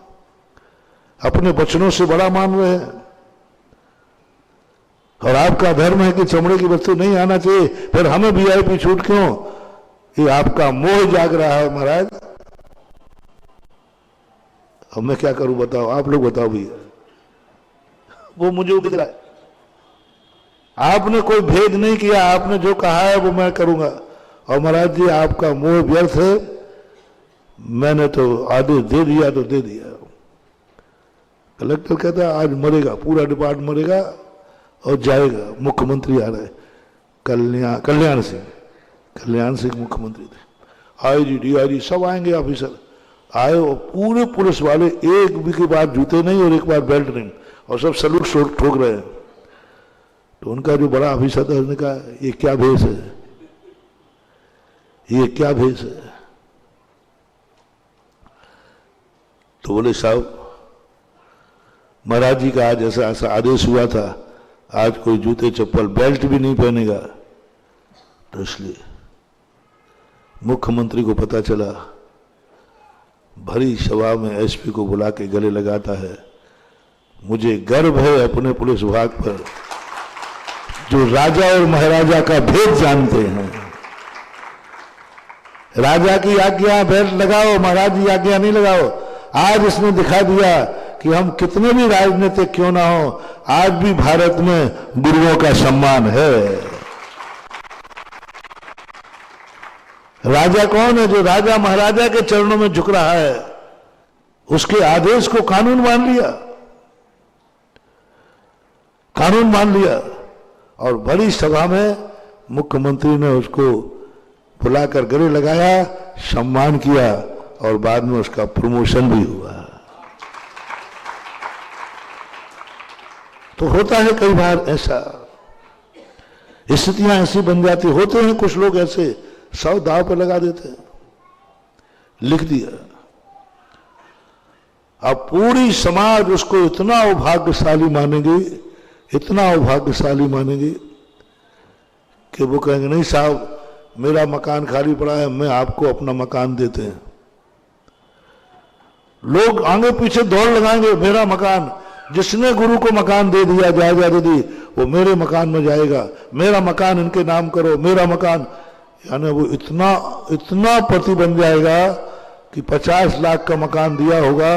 अपने बचनों से बड़ा मान रहे हैं, और आपका धर्म है कि चमड़े की वस्तु नहीं आना चाहिए, फिर हमें वीआईपी छूट क्यों, ये आपका मोह जाग रहा है महाराज। अब मैं क्या करूं बताओ, आप लोग बताओ भैया। वो मुझे दिख रहा है, आपने कोई भेद नहीं किया, आपने जो कहा है वो मैं करूंगा, और महाराज जी आपका मोह व्यर्थ है, मैंने तो आदेश दे दिया तो दे दिया। कलेक्टर कहता है आज मरेगा, पूरा डिपार्टमेंट मरेगा और जाएगा, मुख्यमंत्री आ रहे, कल्याण सिंह मुख्यमंत्री थे, आईजी डीआईजी सब आएंगे, ऑफिसर आए, और पूरे पुलिस वाले एक भी के बाद जूते नहीं और एक बार बेल्ट नहीं, और सब सलूट ठोक रहे हैं। तो उनका जो बड़ा ऑफिसर था उसने कहा ये क्या भेष है, ये क्या भेष है। तो बोले साहब महाराज जी का आज ऐसा ऐसा आदेश हुआ था, आज कोई जूते चप्पल बेल्ट भी नहीं पहनेगा, तो इसलिए मुख्यमंत्री को पता चला, भरी सभा में एसपी को बुला के गले लगाता है, मुझे गर्व है अपने पुलिस विभाग पर जो राजा और महाराजा का भेद जानते हैं। राजा की आज्ञा बेल्ट लगाओ, महाराज की आज्ञा नहीं लगाओ। आज इसने दिखा दिया कि हम कितने भी राजनीतिक क्यों ना हो, आज भी भारत में गुरुओं का सम्मान है। राजा कौन है, जो राजा महाराजा के चरणों में झुक रहा है, उसके आदेश को कानून मान लिया, कानून मान लिया। और बड़ी सभा में मुख्यमंत्री ने उसको बुलाकर गले लगाया, सम्मान किया, और बाद में उसका प्रमोशन भी हुआ। तो होता है कई बार ऐसा, स्थितियां ऐसी बन जाती, होते हैं कुछ लोग ऐसे, सौ दाव पर लगा देते हैं, लिख दिया। अब पूरी समाज उसको इतना अभाग्यशाली मानेगी, इतना अभाग्यशाली मानेगी कि वो कहेंगे नहीं साहब मेरा मकान खाली पड़ा है, मैं आपको अपना मकान देते हैं। लोग आगे पीछे दौड़ लगाएंगे, मेरा मकान, जिसने गुरु को मकान दे दिया, जायदाद दे दी, वो मेरे मकान में जाएगा, मेरा मकान इनके नाम करो, मेरा मकान। यानी वो इतना इतना पति बन जाएगा कि 50 लाख का मकान दिया होगा,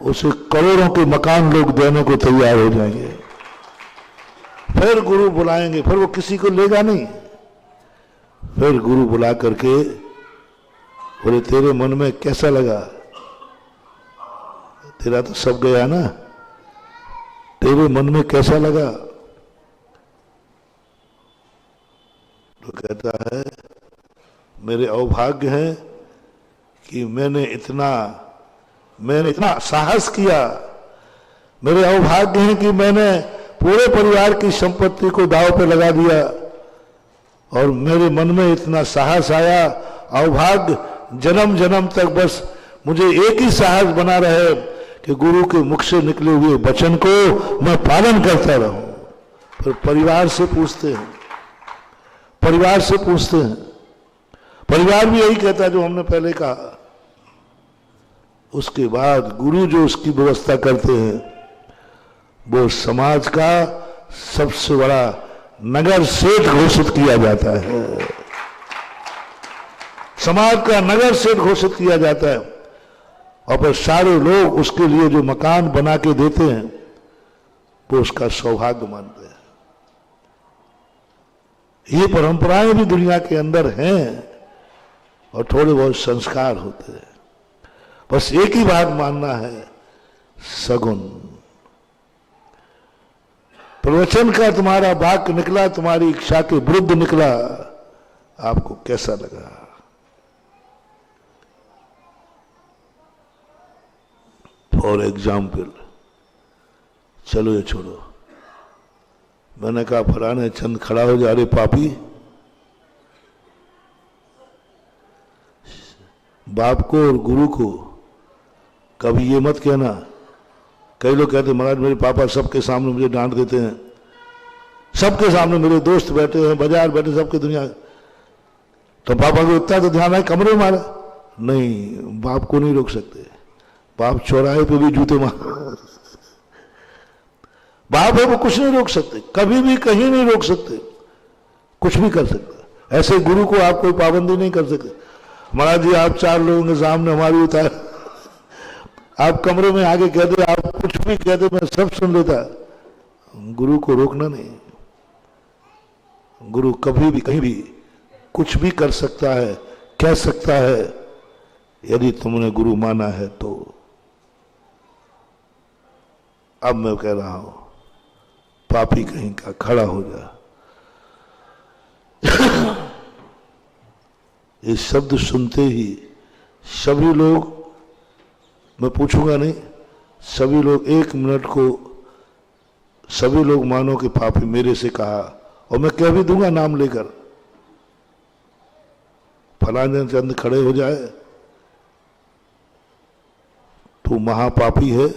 उसे करोड़ों के मकान लोग देने को तैयार हो जाएंगे। फिर गुरु बुलाएंगे, फिर वो किसी को लेगा नहीं, फिर गुरु बुला करके बोले तेरे मन में कैसा लगा? तेरा तो सब गया ना, तेरे मन में कैसा लगा? तो कहता है मेरे अवभाग्य है कि मैंने इतना साहस किया, मेरे अवभाग्य है कि मैंने पूरे परिवार की संपत्ति को दांव पे लगा दिया और मेरे मन में इतना साहस आया। अवभाग्य जन्म जन्म तक बस मुझे एक ही साहस बना रहे कि गुरु के मुख से निकले हुए वचन को मैं पालन करता रहूं। फिर परिवार से पूछते हैं, परिवार भी यही कहता है जो हमने पहले कहा। उसके बाद गुरु जो उसकी व्यवस्था करते हैं वो समाज का सबसे बड़ा नगर सेठ घोषित किया जाता है। समाज का नगर सेठ घोषित किया जाता है और फिर सारे लोग उसके लिए जो मकान बना के देते हैं वो उसका सौभाग्य मानते हैं। ये परंपराएं भी दुनिया के अंदर हैं और थोड़े बहुत संस्कार होते हैं। बस एक ही बात मानना है, सगुन। प्रवचन का तुम्हारा वाक्य निकला, तुम्हारी इच्छा के विरुद्ध निकला, आपको कैसा लगा? फॉर एग्जाम्पल, चलो ये छोड़ो, मैंने कहा फलाने चंद खड़ा हो जा, अरे पापी, बाप को और गुरु को कभी ये मत कहना। कई लोग कहते महाराज मेरे पापा सबके सामने मुझे डांट देते हैं, सबके सामने, मेरे दोस्त बैठे हैं, बाजार बैठे, सबके दुनिया, तो पापा को इतना तो ध्यान है कमरे मारा। नहीं, बाप को नहीं रोक सकते, बाप चौराहे पे भी जूते मार, बाप है वो कुछ नहीं रोक सकते, कभी भी कहीं नहीं रोक सकते, कुछ भी कर सकते। ऐसे गुरु को आप कोई पाबंदी नहीं कर सकते। महाराज जी आप 4 लोगों के सामने हमारी उतार, आप कमरे में आगे कहते, आप कुछ भी कहते, मैं सब सुन लेता। गुरु को रोकना नहीं। गुरु कभी भी कहीं भी कुछ भी कर सकता है, कह सकता है, यदि तुमने गुरु माना है तो। अब मैं कह रहा हूं, पापी कहीं का खड़ा हो जा। ये शब्द सुनते ही सभी लोग, मैं पूछूंगा नहीं, सभी लोग 1 मिनट को सभी लोग मानो कि पापी मेरे से कहा, और मैं कह भी दूंगा नाम लेकर, फलाने चंद खड़े हो जाए तू महापापी है,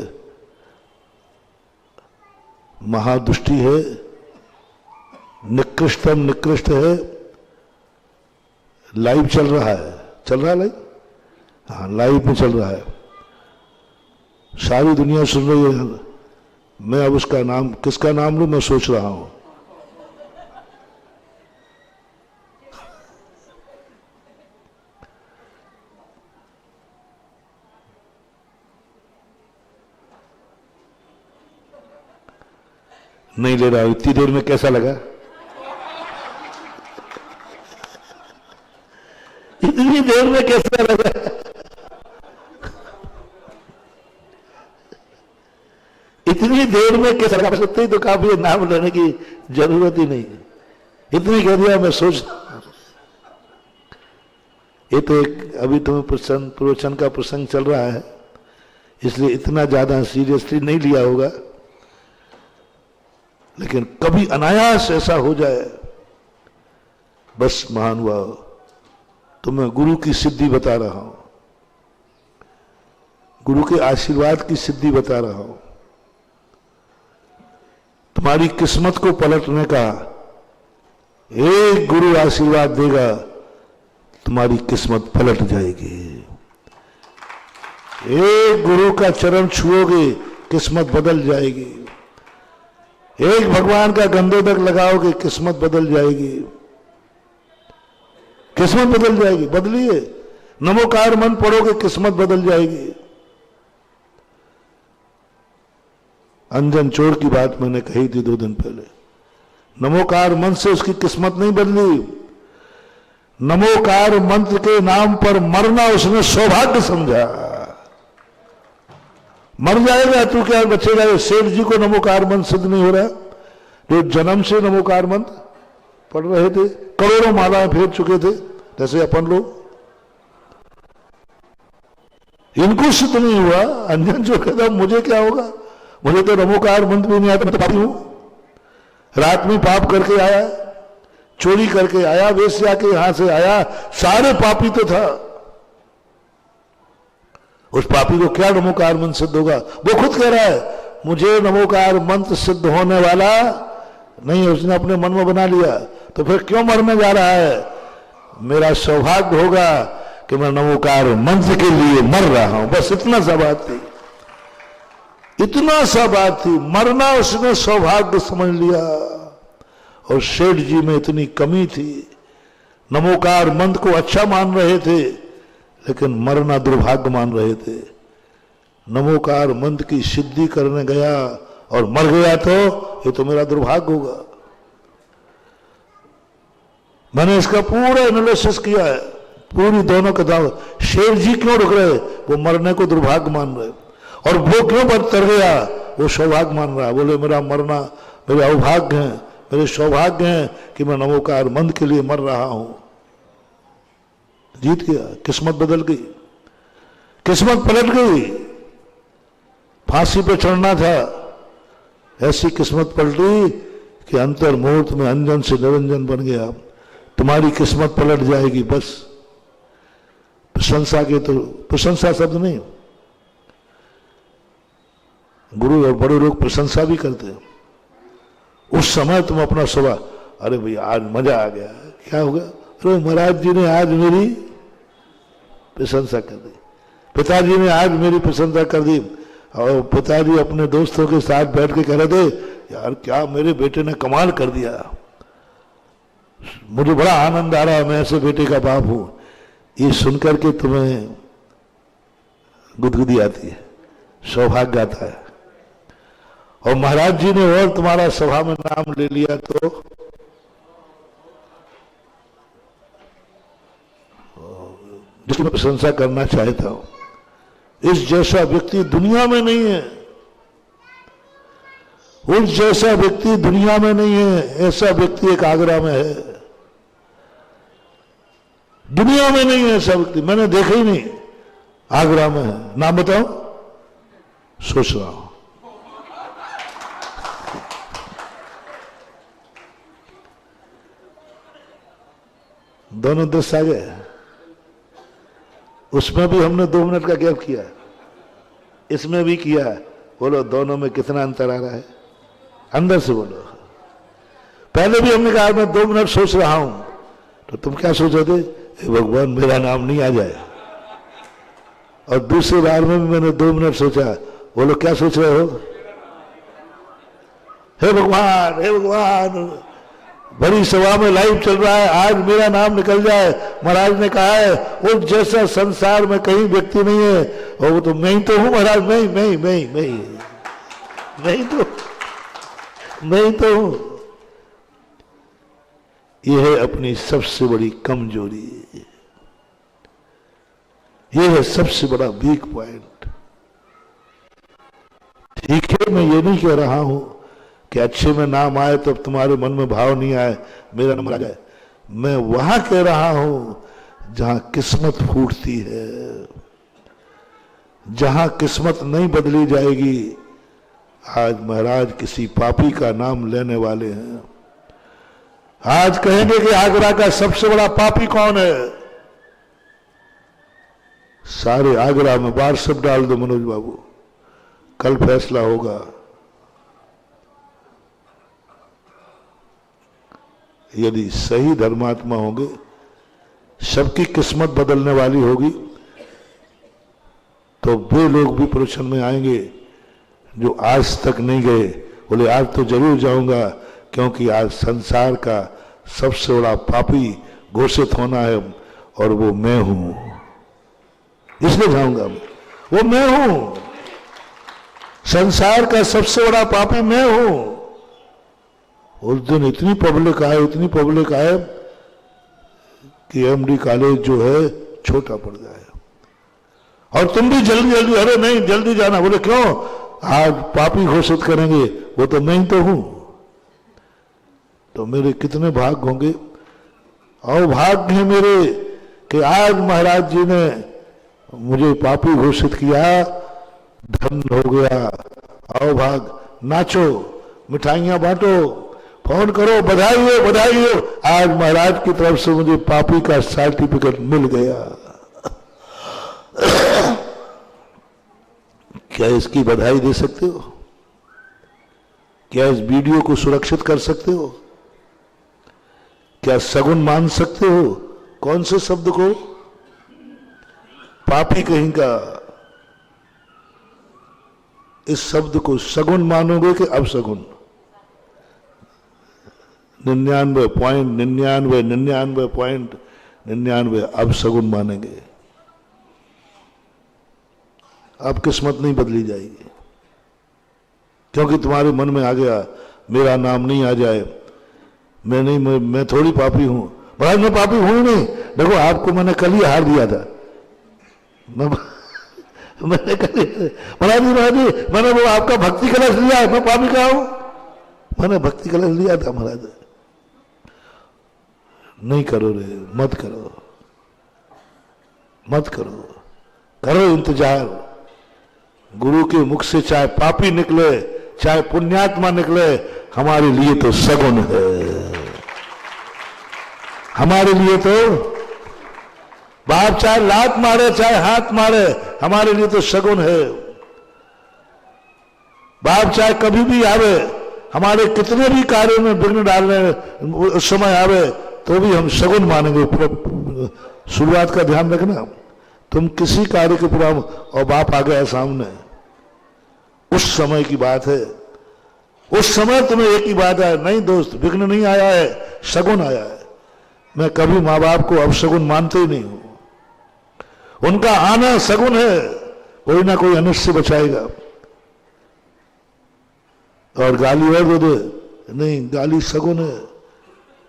महादुष्टि है, निकृष्टतम निकृष्ट है। लाइव चल रहा है लाइव, हाँ लाइव में चल रहा है, सारी दुनिया सुन रही है। मैं अब उसका नाम, किसका नाम लूं, मैं सोच रहा हूं। नहीं ले रहा, इतनी देर में कैसा लगा? इतनी देर में कैसा लगा? इतनी देर में कैसा लगा? सकते ही तो काफी, नाम लेने की जरूरत ही नहीं, इतनी कह दिया। मैं सोच, ये तो एक अभी तुम्हें प्रवचन का प्रसंग चल रहा है, इसलिए इतना ज्यादा सीरियसली नहीं लिया होगा, लेकिन कभी अनायास ऐसा हो जाए, बस महानुभाव, तो मैं गुरु की सिद्धि बता रहा हूं, गुरु के आशीर्वाद की सिद्धि बता रहा हूं। तुम्हारी किस्मत को पलटने का एक गुरु आशीर्वाद देगा, तुम्हारी किस्मत पलट जाएगी। एक गुरु का चरण छुओगे, किस्मत बदल जाएगी। एक भगवान का गंधोदक लगाओगे, किस्मत बदल जाएगी, किस्मत बदल जाएगी। बदलिए, नमोकार मन पढ़ोगे, किस्मत बदल जाएगी। अंजन चोर की बात मैंने कही थी 2 दिन पहले, नमोकार मन से उसकी किस्मत नहीं बदली, नमोकार मंत्र के नाम पर मरना उसने सौभाग्य समझा। मर जाएगा तू क्या बचेगा। सेठ जी को नमोकार मंत्र सिद्ध नहीं हो रहा, जो जन्म से नमोकार मंत्र पढ़ रहे थे, करोड़ों मालाएं फेर चुके थे जैसे अपन लोग, इनको सिद्ध नहीं हुआ। अंजन जो कहता मुझे क्या होगा, मुझे तो नमोकार मंत्र भी नहीं आता, मैं तो पापी हूं। रात में पाप करके आया, चोरी करके आया, वेश्या के यहां से आया, सारे पापी तो था। उस पापी को क्या नमोकार मंत्र सिद्ध होगा। वो खुद कह रहा है मुझे नमोकार मंत्र सिद्ध होने वाला नहीं, उसने अपने मन में बना लिया। तो फिर क्यों मरने जा रहा है। मेरा सौभाग्य होगा कि मैं नमोकार मंत्र के लिए मर रहा हूं। बस इतना सा बात थी, इतना सा बात थी। मरना उसने सौभाग्य समझ लिया। और सेठ जी में इतनी कमी थी, नमोकार मंत्र को अच्छा मान रहे थे लेकिन मरना दुर्भाग्य मान रहे थे। नमोकार मंत्र की सिद्धि करने गया और मर गया तो ये तो मेरा दुर्भाग्य होगा। मैंने इसका पूरा एनालिसिस किया है, पूरी दोनों कथाओं। शेर जी क्यों रुक रहे, वो मरने को दुर्भाग्य मान रहे, और वो क्यों बदतर गया, वो सौभाग्य मान रहा। बोले मेरा मरना मेरे अवभाग्य है, मेरे सौभाग्य है कि मैं नमोकार मंत्र के लिए मर रहा हूं। जीत गया, किस्मत बदल गई, किस्मत पलट गई। फांसी पे चढ़ना था, ऐसी किस्मत पलटी कि अंतर मुहूर्त में अंजन से निरंजन बन गया। तुम्हारी किस्मत पलट जाएगी। बस प्रशंसा के तो प्रशंसा शब्द नहीं, गुरु और बड़े लोग प्रशंसा भी करते हैं। उस समय तुम अपना स्वभाव, अरे भैया आज मजा आ गया, क्या हो गया, अरे महाराज जी ने आज मेरी प्रशंसा कर दी, पिताजी ने आज मेरी प्रशंसा कर दी। और पिताजी अपने दोस्तों के साथ बैठ के कह रहे थे यार क्या मेरे बेटे ने कमाल कर दिया, मुझे बड़ा आनंद आ रहा है, मैं ऐसे बेटे का बाप हूं। ये सुनकर के तुम्हें गुदगुदी आती है, सौभाग्य आता है। और महाराज जी ने और तुम्हारा सभा में नाम ले लिया तो जिसकी मैं प्रशंसा करना चाहता हूं, इस जैसा व्यक्ति दुनिया में नहीं है, उस जैसा व्यक्ति दुनिया में नहीं है। ऐसा व्यक्ति एक आगरा में है, दुनिया में नहीं है ऐसा व्यक्ति, मैंने देखा ही नहीं, आगरा में है। नाम बताओ, सोच रहा हूं। दोनों दृश्य आ गए, उसमें भी हमने 2 मिनट का गैप किया, इसमें भी किया। बोलो दोनों में कितना अंतर आ रहा है, अंदर से बोलो। पहले भी हमने कहा मैं 2 मिनट सोच रहा हूं, तो तुम क्या सोच रहे थे, भगवान मेरा नाम नहीं आ जाए। और दूसरी बार में भी मैंने 2 मिनट सोचा, बोलो क्या सोच रहे हो, हे भगवान हे भगवान। बड़ी सभा में लाइव चल रहा है, आज मेरा नाम निकल जाए। महाराज ने कहा है उस जैसा संसार में कहीं व्यक्ति नहीं है, और वो तो मैं ही तो हूं महाराज, मैं ही तो हूं। यह है अपनी सबसे बड़ी कमजोरी, यह है सबसे बड़ा वीक पॉइंट। ठीक है, मैं ये नहीं कह रहा हूं कि अच्छे में नाम आए तो तुम्हारे मन में भाव नहीं आए, मेरा नाम आ जाए। मैं वहां कह रहा हूं जहां किस्मत फूटती है, जहां किस्मत नहीं बदली जाएगी। आज महाराज किसी पापी का नाम लेने वाले हैं, आज कहेंगे कि आगरा का सबसे बड़ा पापी कौन है। सारे आगरा में व्हाट्सएप डाल दो मनोज बाबू, कल फैसला होगा। यदि सही धर्मात्मा होंगे, सबकी किस्मत बदलने वाली होगी, तो वे लोग भी प्रवचन में आएंगे जो आज तक नहीं गए। बोले आज तो जरूर जाऊंगा, क्योंकि आज संसार का सबसे बड़ा पापी घोषित होना है, और वो मैं हूं, इसलिए जाऊंगा। वो मैं हूं, संसार का सबसे बड़ा पापी मैं हूं। उस दिन इतनी पब्लिक आए कि एमडी कॉलेज जो है छोटा पड़ जाए, और तुम भी जल्दी जल्दी, अरे नहीं जल्दी जाना। बोले क्यों? आज पापी घोषित करेंगे, वो तो मैं ही तो हूं। तो मेरे कितने भाग होंगे, और भाग्य है मेरे कि आज महाराज जी ने मुझे पापी घोषित किया, धन हो गया। आओ भाग, नाचो, मिठाइयां बांटो, फोन करो, बधाई हो बधाई हो, आज महाराज की तरफ से मुझे पापी का सर्टिफिकेट मिल गया। क्या इसकी बधाई दे सकते हो? क्या इस वीडियो को सुरक्षित कर सकते हो? क्या सगुन मान सकते हो? कौन से शब्द को? पापी कहीं का। इस शब्द को सगुन मानोगे कि अपसगुन? 99.99 अपसगुन मानेंगे। अब किस्मत नहीं बदली जाएगी, क्योंकि तुम्हारे मन में आ गया मेरा नाम नहीं आ जाए, मैं थोड़ी पापी हूं। महाराज मैं पापी हूं नहीं, देखो आपको मैंने कल ही हार दिया था। मैंने कल महाराज जी मैंने वो आपका भक्ति कलश लिया, मैं पापी कहा हूं? मैंने भक्ति कलश लिया था महाराज। नहीं करो रे, मत करो, मत करो, करो इंतजार। गुरु के मुख से चाहे पापी निकले चाहे पुण्यात्मा निकले, हमारे लिए तो सगुन है। हमारे लिए तो बाप चाहे लात मारे चाहे हाथ मारे, हमारे लिए तो सगुन है। बाप चाहे कभी भी आवे, हमारे कितने भी कार्यों में विघ्न डालने उस समय आवे, तो भी हम सगुन मानेंगे। शुरुआत का ध्यान रखना, तुम किसी कार्य के पूरा और बाप आ गया सामने, उस समय की बात है। उस समय तुम्हें एक ही बात है, नहीं दोस्त विघ्न नहीं आया है, सगुन आया है। मैं कभी माँ बाप को अपशगुन मानते ही नहीं हूं। उनका आना सगुन है, कोई ना कोई अनिष्ट से बचाएगा। और गाली और दे दे, नहीं गाली सगुन है।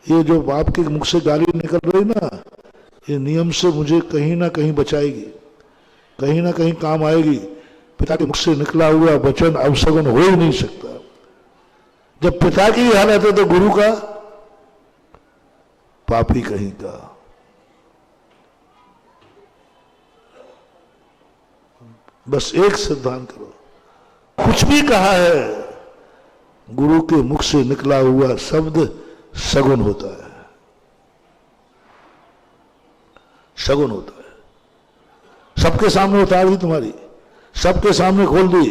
ये जो बाप के मुख से गाली निकल रही ना, ये नियम से मुझे कहीं ना कहीं बचाएगी, कहीं ना कहीं काम आएगी। पिता के मुख से निकला हुआ वचन अपशगुन हो ही नहीं सकता। जब पिता की हालत है तो गुरु का पापी कहीं का। बस एक सिद्धांत करो, कुछ भी कहा है गुरु के मुख से निकला हुआ शब्द सगुन होता है, सगुन होता है। सबके सामने उतार दी तुम्हारी, सबके सामने खोल दी,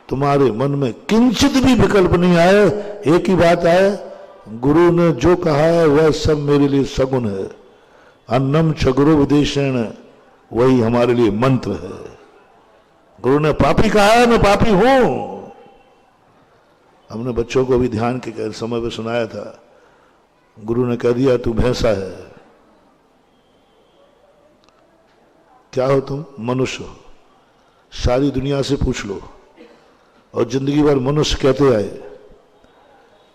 तुम्हारे मन में किंचित भी विकल्प नहीं आए। एक ही बात आए, गुरु ने जो कहा है वह सब मेरे लिए सगुन है। अन्नम च गुरु विदेशेण, वही हमारे लिए मंत्र है। गुरु ने पापी कहा है, मैं पापी हूं। हमने बच्चों को भी ध्यान के समय पे सुनाया था। गुरु ने कह दिया तू भैंसा है। क्या हो तुम? मनुष्य हो। सारी दुनिया से पूछ लो, और जिंदगी भर मनुष्य कहते आए,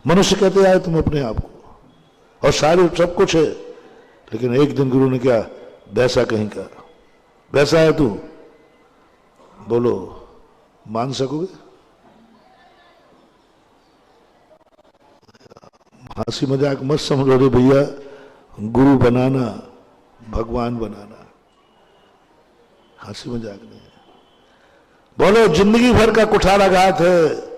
मनुष्य कहते आए तुम अपने आप को, और सारे सब कुछ है। लेकिन एक दिन गुरु ने क्या, वैसा कहीं का, वैसा है तू, बोलो मान सकोगे? हंसी मजाक मत समझो रे भैया, गुरु बनाना भगवान बनाना, हंसी मजाक नहीं। बोलो जिंदगी भर का कुठाराघात है।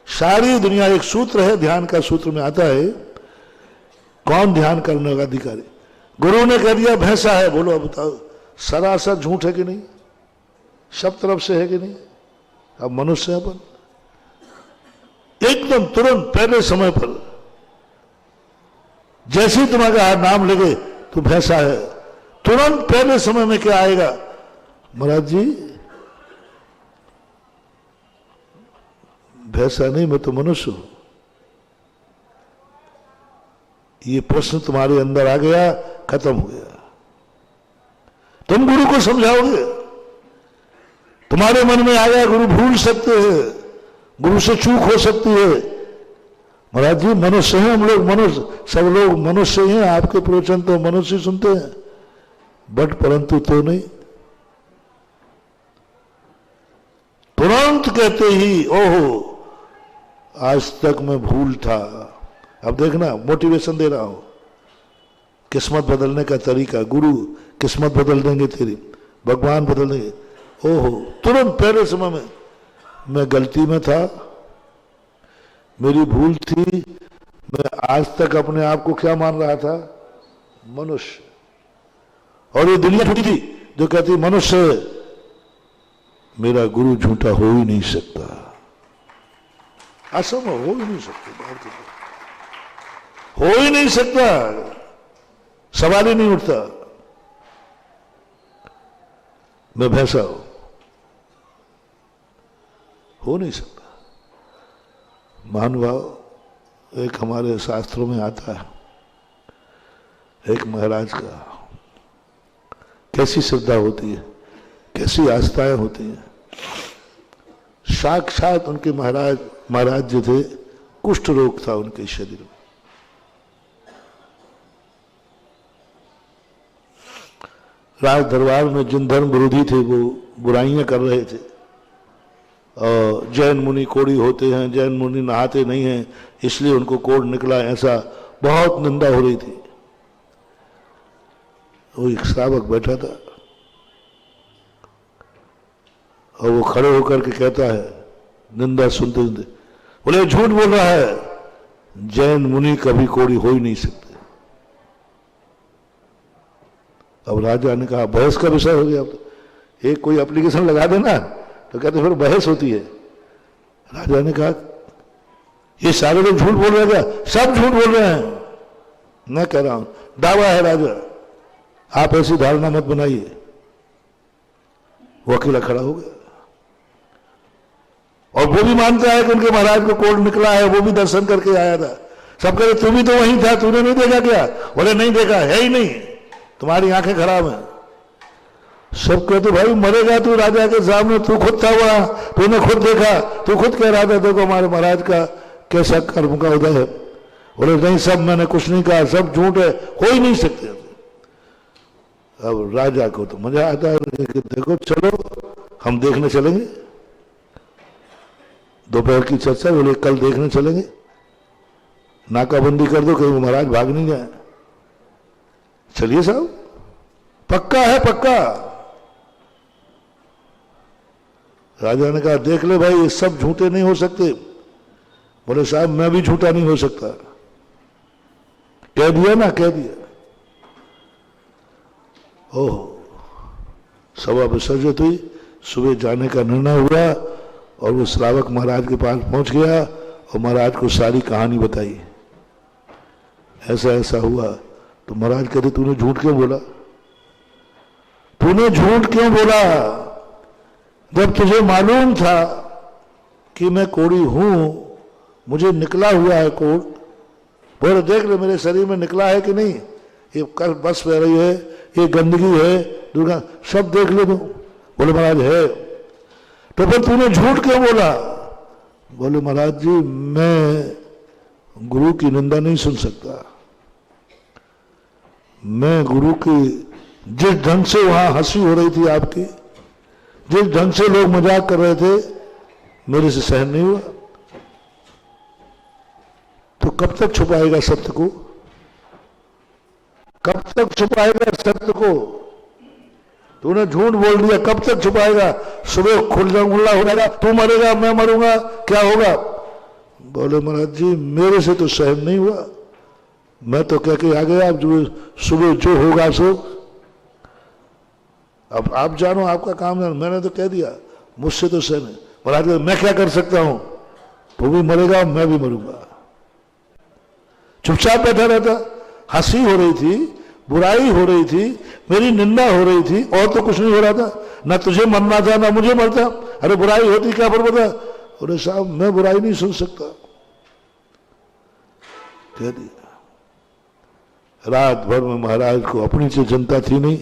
सारी दुनिया, एक सूत्र है ध्यान का, सूत्र में आता है कौन ध्यान करने का अधिकारी। गुरु ने कह दिया भैंसा है, बोलो अब बताओ सरासर झूठ है कि नहीं? सब तरफ से है कि नहीं? अब मनुष्य है अपन, एकदम तुरंत पहले समय पर जैसे ही तुम्हारा नाम लगे तो भैंसा है, तुरंत पहले समय में क्या आएगा? महाराज जी भैंसा नहीं, मैं तो मनुष्य हूं। ये प्रश्न तुम्हारे अंदर आ गया, खत्म हो गया। तुम गुरु को समझाओगे, तुम्हारे मन में आ गया गुरु भूल सकते हैं, गुरु से चूक हो सकती है। महाराज जी मनुष्य हैं हम लोग, मनुष्य सब लोग मनुष्य हैं। आपके प्रवचन तो मनुष्य सुनते हैं। बट परंतु तो नहीं, तुरंत कहते ही ओहो आज तक मैं भूल था। अब देखना, मोटिवेशन दे रहा हूं, किस्मत बदलने का तरीका, गुरु किस्मत बदल देंगे तेरी, भगवान बदल देंगे। ओहो तुरंत पहले समय में मैं गलती में था, मेरी भूल थी, मैं आज तक अपने आप को क्या मान रहा था, मनुष्य। और ये दुनिया झूठी थी जो कहती मनुष्य, मेरा गुरु झूठा हो ही नहीं सकता, असंभव, हो ही नहीं सकता, हो ही नहीं सकता, सवाल ही नहीं उठता। मैं भैंसा हो नहीं सकता। महानुभाव, एक हमारे शास्त्रों में आता है, एक महाराज का कैसी श्रद्धा होती है, कैसी आस्थाएं होती हैं। साक्षात उनके महाराज जो थे, कुष्ठ रोग था उनके शरीर में। राज दरबार में जिन धर्म विरोधी थे वो बुराइयां कर रहे थे, और जैन मुनि कोढ़ी होते हैं, जैन मुनि नहाते नहीं हैं इसलिए उनको कोढ़ निकला, ऐसा बहुत निंदा हो रही थी। वो एक श्रावक बैठा था और वो खड़े होकर के कहता है, निंदा सुनते सुनते, बोले झूठ बोल रहा है, जैन मुनि कभी कोढ़ी हो ही नहीं सकते। अब राजा ने कहा, बहस का विषय हो गया, अब तो एक कोई एप्लीकेशन लगा देना तो कहते फिर बहस होती है। राजा ने कहा, ये सारे लोग झूठ बोल रहे हैं क्या? सब झूठ बोल रहे हैं। मैं कह रहा हूं, दावा है राजा, आप ऐसी धारणा मत बनाइए। वो अकेला खड़ा हो गया और वो भी मानता है कि उनके महाराज को कोढ़ निकला है, वो भी दर्शन करके आया था। सब कह रहे तू भी तो वहीं था, तूने नहीं देखा क्या? बोले नहीं देखा, है ही नहीं, तुम्हारी आंखें खराब हैं। सब कहते भाई मरेगा तू राजा के सामने, तू खुद था वहां, तूने खुद देखा, तू खुद कह रहा था देखो हमारे महाराज का कैसा कर्म का उदय है। बोले नहीं, सब मैंने कुछ नहीं कहा, सब झूठ है, हो ही नहीं सकते। अब राजा को तो मजा आता है कि देखो चलो हम देखने चलेंगे। दोपहर की चर्चा, बोले कल देखने चलेंगे, नाकाबंदी कर दो कहीं महाराज भाग नहीं जाए। चलिए साहब, पक्का है, पक्का। राजा ने कहा देख ले भाई, ये सब झूठे नहीं हो सकते। बोले साहब मैं भी झूठा नहीं हो सकता। कह दिया ना, कह दिया। ओह, सभा विसर्जित हुई, सुबह जाने का निर्णय हुआ और वो श्रावक महाराज के पास पहुंच गया और महाराज को सारी कहानी बताई। ऐसा ऐसा हुआ तो महाराज कहते तूने झूठ क्यों बोला? तूने झूठ क्यों बोला जब तुझे मालूम था कि मैं कोढ़ी हूं, मुझे निकला हुआ है कोढ़। बोले देख ले मेरे शरीर में निकला है कि नहीं, ये कल बस बह रही है, ये गंदगी है, दुर्गा सब देख ले तू। बोले महाराज है। तो फिर तूने झूठ क्यों बोला? बोले महाराज जी मैं गुरु की निंदा नहीं सुन सकता। मैं गुरु की, जिस ढंग से वहां हंसी हो रही थी आपकी, जिस ढंग से लोग मजाक कर रहे थे, मेरे से सहन नहीं हुआ। तो कब तक छुपाएगा सत्य को? कब तक छुपाएगा सत्य को? तूने झूठ बोल दिया, कब तक छुपाएगा? सुबह खुल्ला हो जाएगा, तू मरेगा मैं मरूंगा, क्या होगा? बोले महाराज जी मेरे से तो सहन नहीं हुआ, मैं तो कह के आ गया, अब जो सुबह जो होगा सो, अब आप जानो, आपका काम जानो, मैंने तो कह दिया, मुझसे तो सहन है। महाराज मैं क्या कर सकता हूं, तू भी मरेगा मैं भी मरूंगा। चुपचाप बैठा रहता। हंसी हो रही थी, बुराई हो रही थी, मेरी निंदा हो रही थी, और तो कुछ नहीं हो रहा था। ना तुझे मरना था ना मुझे मरता। अरे बुराई होती क्या पर पता? अरे साहब मैं बुराई नहीं सुन सकता, कह दिया। रात भर में महाराज को अपनी से चिंता थी नहीं,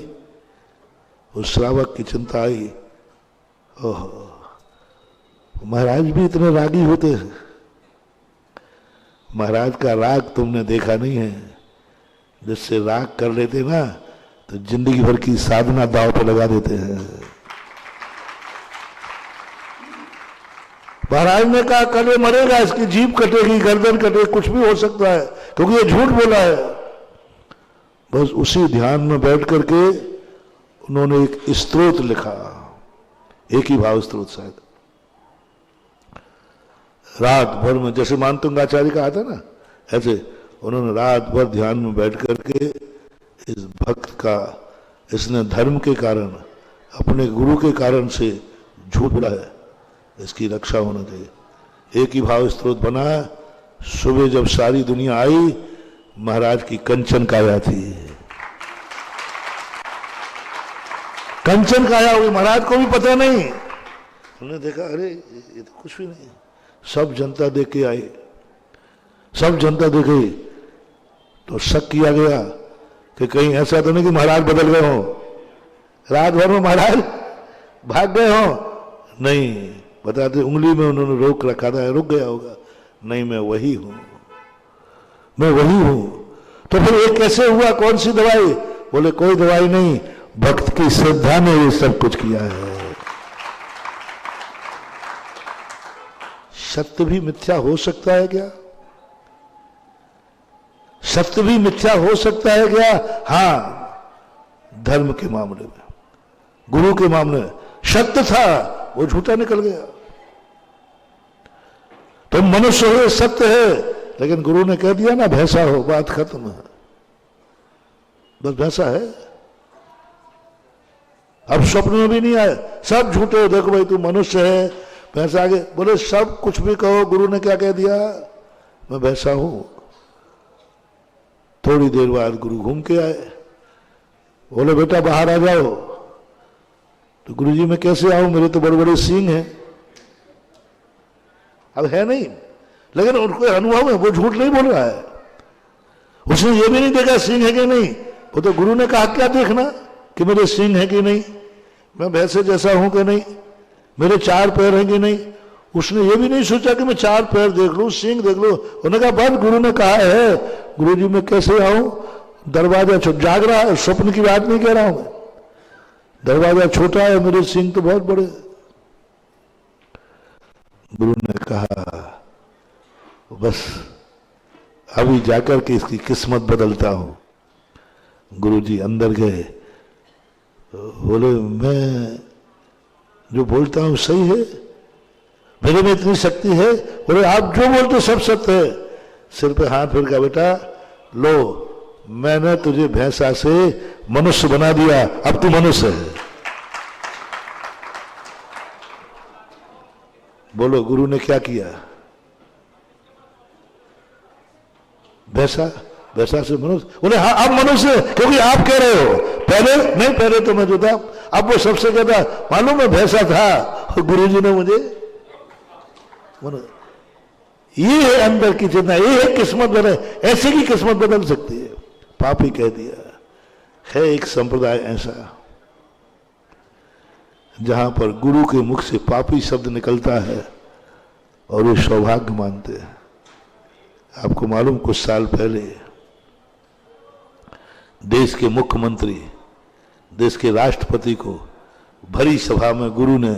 उस श्रावक की चिंता आई। ओह, महाराज भी इतने रागी होते हैं। महाराज का राग तुमने देखा नहीं है, जिससे राग कर लेते ना तो जिंदगी भर की साधना दांव पे लगा देते हैं। महाराज ने कहा कल ये मरेगा, इसकी जीभ कटेगी, गर्दन कटेगी, कुछ भी हो सकता है, क्योंकि ये झूठ बोला है। बस उसी ध्यान में बैठ करके उन्होंने एक स्तोत्र लिखा, एक ही भाव स्तोत्र शायद, रात भर में, जैसे मानतुंग आचार्य का आता ना, ऐसे उन्होंने रात भर ध्यान में बैठ करके इस भक्त का, इसने धर्म के कारण, अपने गुरु के कारण से झूठ बोला है, इसकी रक्षा होना चाहिए। एक ही भाव स्तोत्र बना। सुबह जब सारी दुनिया आई, महाराज की कंचन काया थी, कंचन काया हुई, महाराज को भी पता नहीं। उन्होंने देखा अरे ये तो कुछ भी नहीं, सब जनता देख के आई, सब जनता देखे, तो शक किया गया कि कहीं ऐसा तो नहीं कि महाराज बदल गए हो, रात भर में महाराज भाग गए हो। नहीं, बताते उंगली में उन्होंने रोक रखा था, रुक गया होगा। नहीं, मैं वही हूं, मैं वही हूं। तो फिर ये कैसे हुआ, कौन सी दवाई? बोले कोई दवाई नहीं, भक्त की श्रद्धा ने ये सब कुछ किया है। सत्य भी मिथ्या हो सकता है क्या? सत्य भी मिथ्या हो सकता है क्या? हां, धर्म के मामले में, गुरु के मामले में सत्य था, वो झूठा निकल गया। तुम मनुष्य हो, सत्य है, लेकिन गुरु ने कह दिया ना भैंसा हो, बात खत्म है, बस भैंसा है। अब स्वप्न में भी नहीं आए, सब झूठे हो, देखो भाई तू मनुष्य है, भैंसा आगे। बोले सब कुछ भी कहो, गुरु ने क्या कह दिया, मैं भैंसा हूं। थोड़ी देर बाद गुरु घूम के आए, बोले बेटा बाहर आ जाओ। तो गुरु जी मैं कैसे आऊं, मेरे तो बड़े बड़े सींग हैं। अब है नहीं, लेकिन उनको अनुभव है, वो झूठ नहीं बोल रहा है। उसने ये भी नहीं देखा सींग है कि नहीं, वो तो गुरु ने कहा क्या देखना कि मेरे सींग है कि नहीं, मैं भैंसे जैसा हूं कि नहीं, मेरे 4 पैर हैं कि नहीं। उसने ये भी नहीं सोचा कि मैं 4 पैर देख लूं, सींग देख लूं। उन्होंने कहा बस गुरु ने कहा है, गुरु जी मैं कैसे आऊं, दरवाजा जाग रहा है, स्वप्न की बात नहीं कह रहा हूं मैं, दरवाजा छोटा है, मेरे सींग तो बहुत बड़े। गुरु ने कहा बस अभी जाकर के इसकी किस्मत बदलता हूं। गुरु जी अंदर गए, बोले मैं जो बोलता हूं सही है, मेरे में इतनी शक्ति है। बोले आप जो बोलते सब सत्य है। सिर पे हाथ फेर का, बेटा लो मैंने तुझे भैंसा से मनुष्य बना दिया, अब तू मनुष्य है। बोलो गुरु ने क्या किया, भैंसा, भैंसा से मनुष्य। बोले हाँ अब मनुष्य, क्योंकि आप कह रहे हो, पहले नहीं, पहले तो मैं जो था, अब वो सबसे कहता मालूम मैं भैंसा था, गुरु जी ने मुझे। ये है अंदर की चेतना, ये है किस्मत बदल, ऐसे की किस्मत बदल सकती है। पापी कह दिया है एक संप्रदाय ऐसा जहां पर गुरु के मुख से पापी शब्द निकलता है और वे सौभाग्य मानते हैं। आपको मालूम कुछ साल पहले देश के मुख्यमंत्री, देश के राष्ट्रपति को भरी सभा में गुरु ने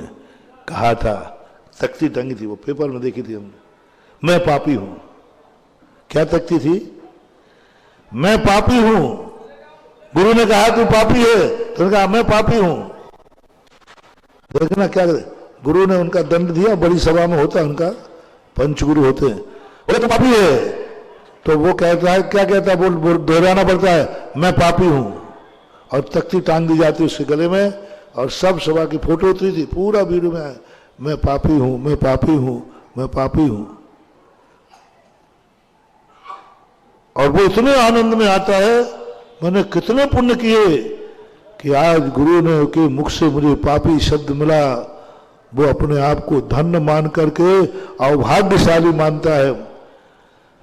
कहा था, तख्ती टंगी थी, वो पेपर में देखी थी हमने, मैं पापी हूं। क्या तख्ती थी, मैं पापी हूं। गुरु ने कहा तू पापी है, तो कहा मैं पापी हूं। देखना क्या गुरु ने उनका दंड दिया, बड़ी सभा में होता है उनका, पंचगुरु होते हैं। बोले तो पापी है, तो वो कहता है, क्या कहता है, बोल दोहराना पड़ता है, मैं पापी हूं, और तख्ती टांग दी जाती उसके गले में, और सब सभा की फोटो उतरी थी, पूरा वीडियो में है, मैं पापी हूं, मैं पापी हूं, मैं पापी हूं। और वो इतने आनंद में आता है, मैंने कितने पुण्य किए कि आज गुरु ने के मुख से मुझे पापी शब्द मिला। वो अपने आप को धन्य मान करके अभाग्यशाली मानता है।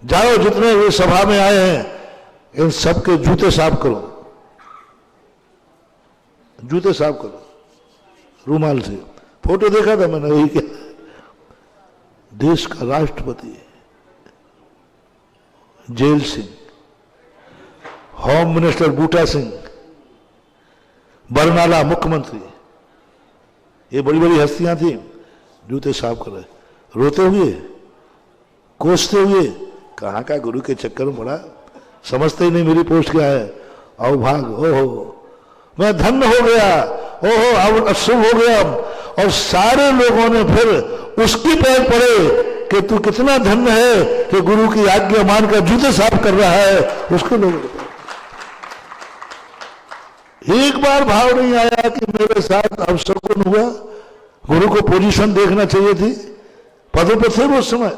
जाओ जितने वे सभा में आए हैं, इन सबके जूते साफ करो, जूते साफ करो रूमाल से। फोटो देखा था मैंने, वही क्या, देश का राष्ट्रपति जेल सिंह, होम मिनिस्टर बूटा सिंह, बरनाला मुख्यमंत्री, ये बड़ी बड़ी हस्तियां थी, जूते साफ कर रहे, रोते हुए, कोसते हुए, कहाँ का गुरु के चक्कर में पड़ा, समझते ही नहीं मेरी पोस्ट क्या है, आओ भाग, ओहो मैं धन्य हो गया, ओहो अब शुभ हो गया। और सारे लोगों ने फिर उसकी पैर पड़े कि तू कितना धन्य है कि गुरु की आज्ञा मानकर जूते साफ कर रहा है, उसके लोगों एक बार भाव नहीं आया कि मेरे साथ अवशकुन हुआ। गुरु को पोजीशन देखना चाहिए थी, पदों पर थे वो उस समय,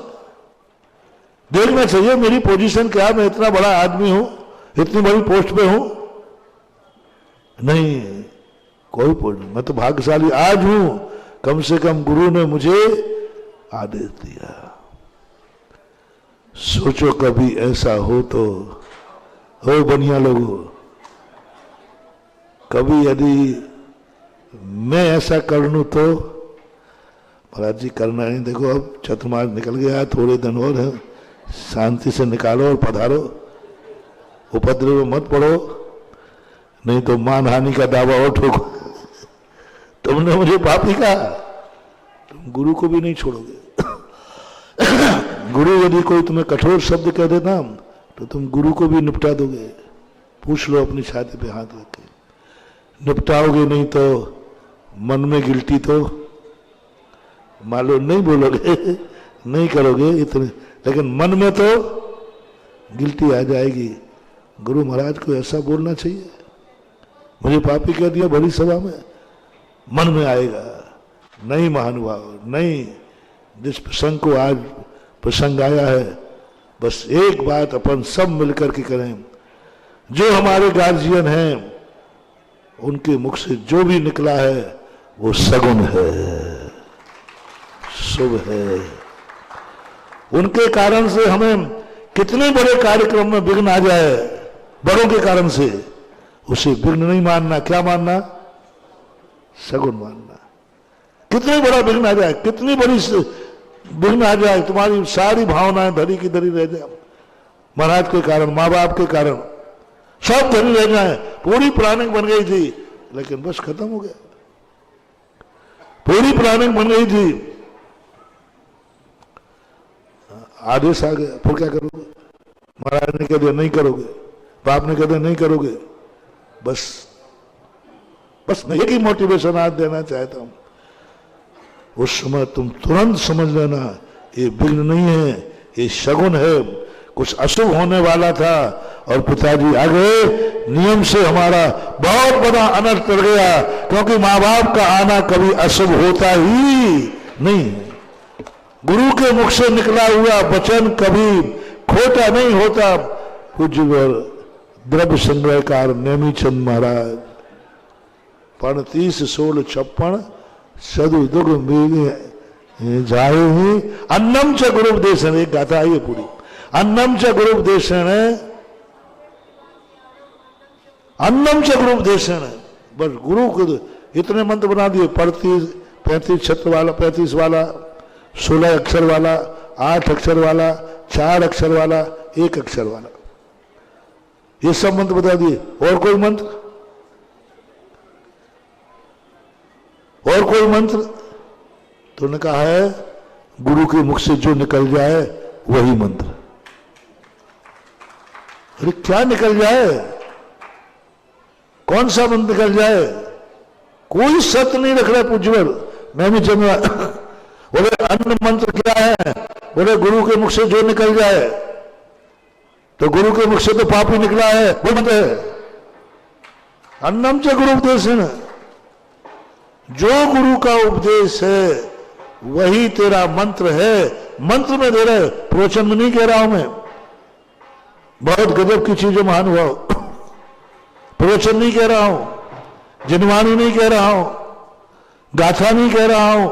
देखना चाहिए मेरी पोजीशन क्या, मैं इतना बड़ा आदमी हूं, इतनी बड़ी पोस्ट पे हूं, नहीं कोई पोस्ट, मैं तो भाग्यशाली आज हूं, कम से कम गुरु ने मुझे आदेश दिया। सोचो कभी ऐसा हो तो, हो बनिया लोगों, कभी यदि मैं ऐसा कर लूं तो, महाराज जी करना नहीं, देखो अब चतुर्मास निकल गया, थोड़े दिन और है, शांति से निकालो और पधारो, उपद्रव मत पड़ो, नहीं तो मानहानि का दावा और ठोको। तुमने मुझे पापी कहा, तुम गुरु को भी नहीं छोड़ोगे। गुरु यदि कोई तुम्हें कठोर शब्द कह देता तो तुम गुरु को भी निपटा दोगे, पूछ लो अपनी छाती पे हाथ रख के, निपटाओगे नहीं तो मन में गिल्टी तो मालूम नहीं बोलोगे, नहीं करोगे इतने, लेकिन मन में तो गिल्टी आ जाएगी। गुरु महाराज को ऐसा बोलना चाहिए, मुझे पापी कह दिया बड़ी सभा में, मन में आएगा नहीं महानुभाव, नहीं। जिस प्रसंग को आज प्रसंग आया है, बस एक बात अपन सब मिलकर के करें, जो हमारे गार्जियन हैं उनके मुख से जो भी निकला है वो सगुन है, शुभ है। उनके कारण से हमें कितने बड़े कार्यक्रम में विघ्न आ जाए, बड़ों के कारण से, उसे विघ्न नहीं मानना, क्या मानना, सगुन मानना। कितने बड़ा विघ्न आ जाए, कितनी बड़ी विघ्न आ जाए, तुम्हारी सारी भावनाएं धरी की धरी रह जाए, महाराज के कारण, माँ बाप के कारण सब धरी रह जाए, पूरी प्लानिंग बन गई थी लेकिन बस खत्म हो गया, पूरी प्लानिंग बन गई थी, आदेश आ गया, फिर क्या करोगे? महाराज ने कह दिया नहीं करोगे, बाप ने कह दिया नहीं करोगे, बस मैं एक ही मोटिवेशन आज देना चाहता हूं, उस समय तुम तुरंत समझ लेना ये विघ्न नहीं है, ये शगुन है, कुछ अशुभ होने वाला था और पिताजी आ गए, नियम से हमारा बहुत बड़ा अनर्थ कर गया, क्योंकि माँ बाप का आना कभी अशुभ होता ही नहीं है। गुरु के मुख से निकला हुआ वचन कभी खोटा नहीं होता। पूज्य द्रव्य संग्रहकार नेमीचंद महाराज 35-16-56 सदु दुग जाए ही अन्नम च गुरुपदेशन, एक गाथा आई है पूरी, अन्नम च गुरुपदेशन, अन्नम च गुरुपदेशन, बस गुरु को इतने मंत्र बना दिए, 35 छत्र वाला, 35 वाला, 16 अक्षर वाला, 8 अक्षर वाला, 4 अक्षर वाला, 1 अक्षर वाला, ये सब मंत्र बता दिए। और कोई मंत्र, और कोई मंत्र? तो ने कहा है गुरु के मुख से जो निकल जाए वही मंत्र। अरे क्या निकल जाए, कौन सा मंत्र निकल जाए? कोई सत्य नहीं रख रहा पूज्यवर, मैं भी चंद्रा बोले अन्न मंत्र क्या है? बोले गुरु के मुख से जो निकल जाए, तो गुरु के मुख से तो पापी निकला है, वो मंत्र है अन्नम च गुरु उपदेश है ना। जो गुरु का उपदेश है वही तेरा मंत्र है, मंत्र में दे रहे, प्रवचन में नहीं कह रहा हूं मैं, बहुत गजब की चीज है महानुभाव, प्रवचन नहीं कह रहा हूं, जिनवाणी नहीं कह रहा हूं, गाथा नहीं कह रहा हूं,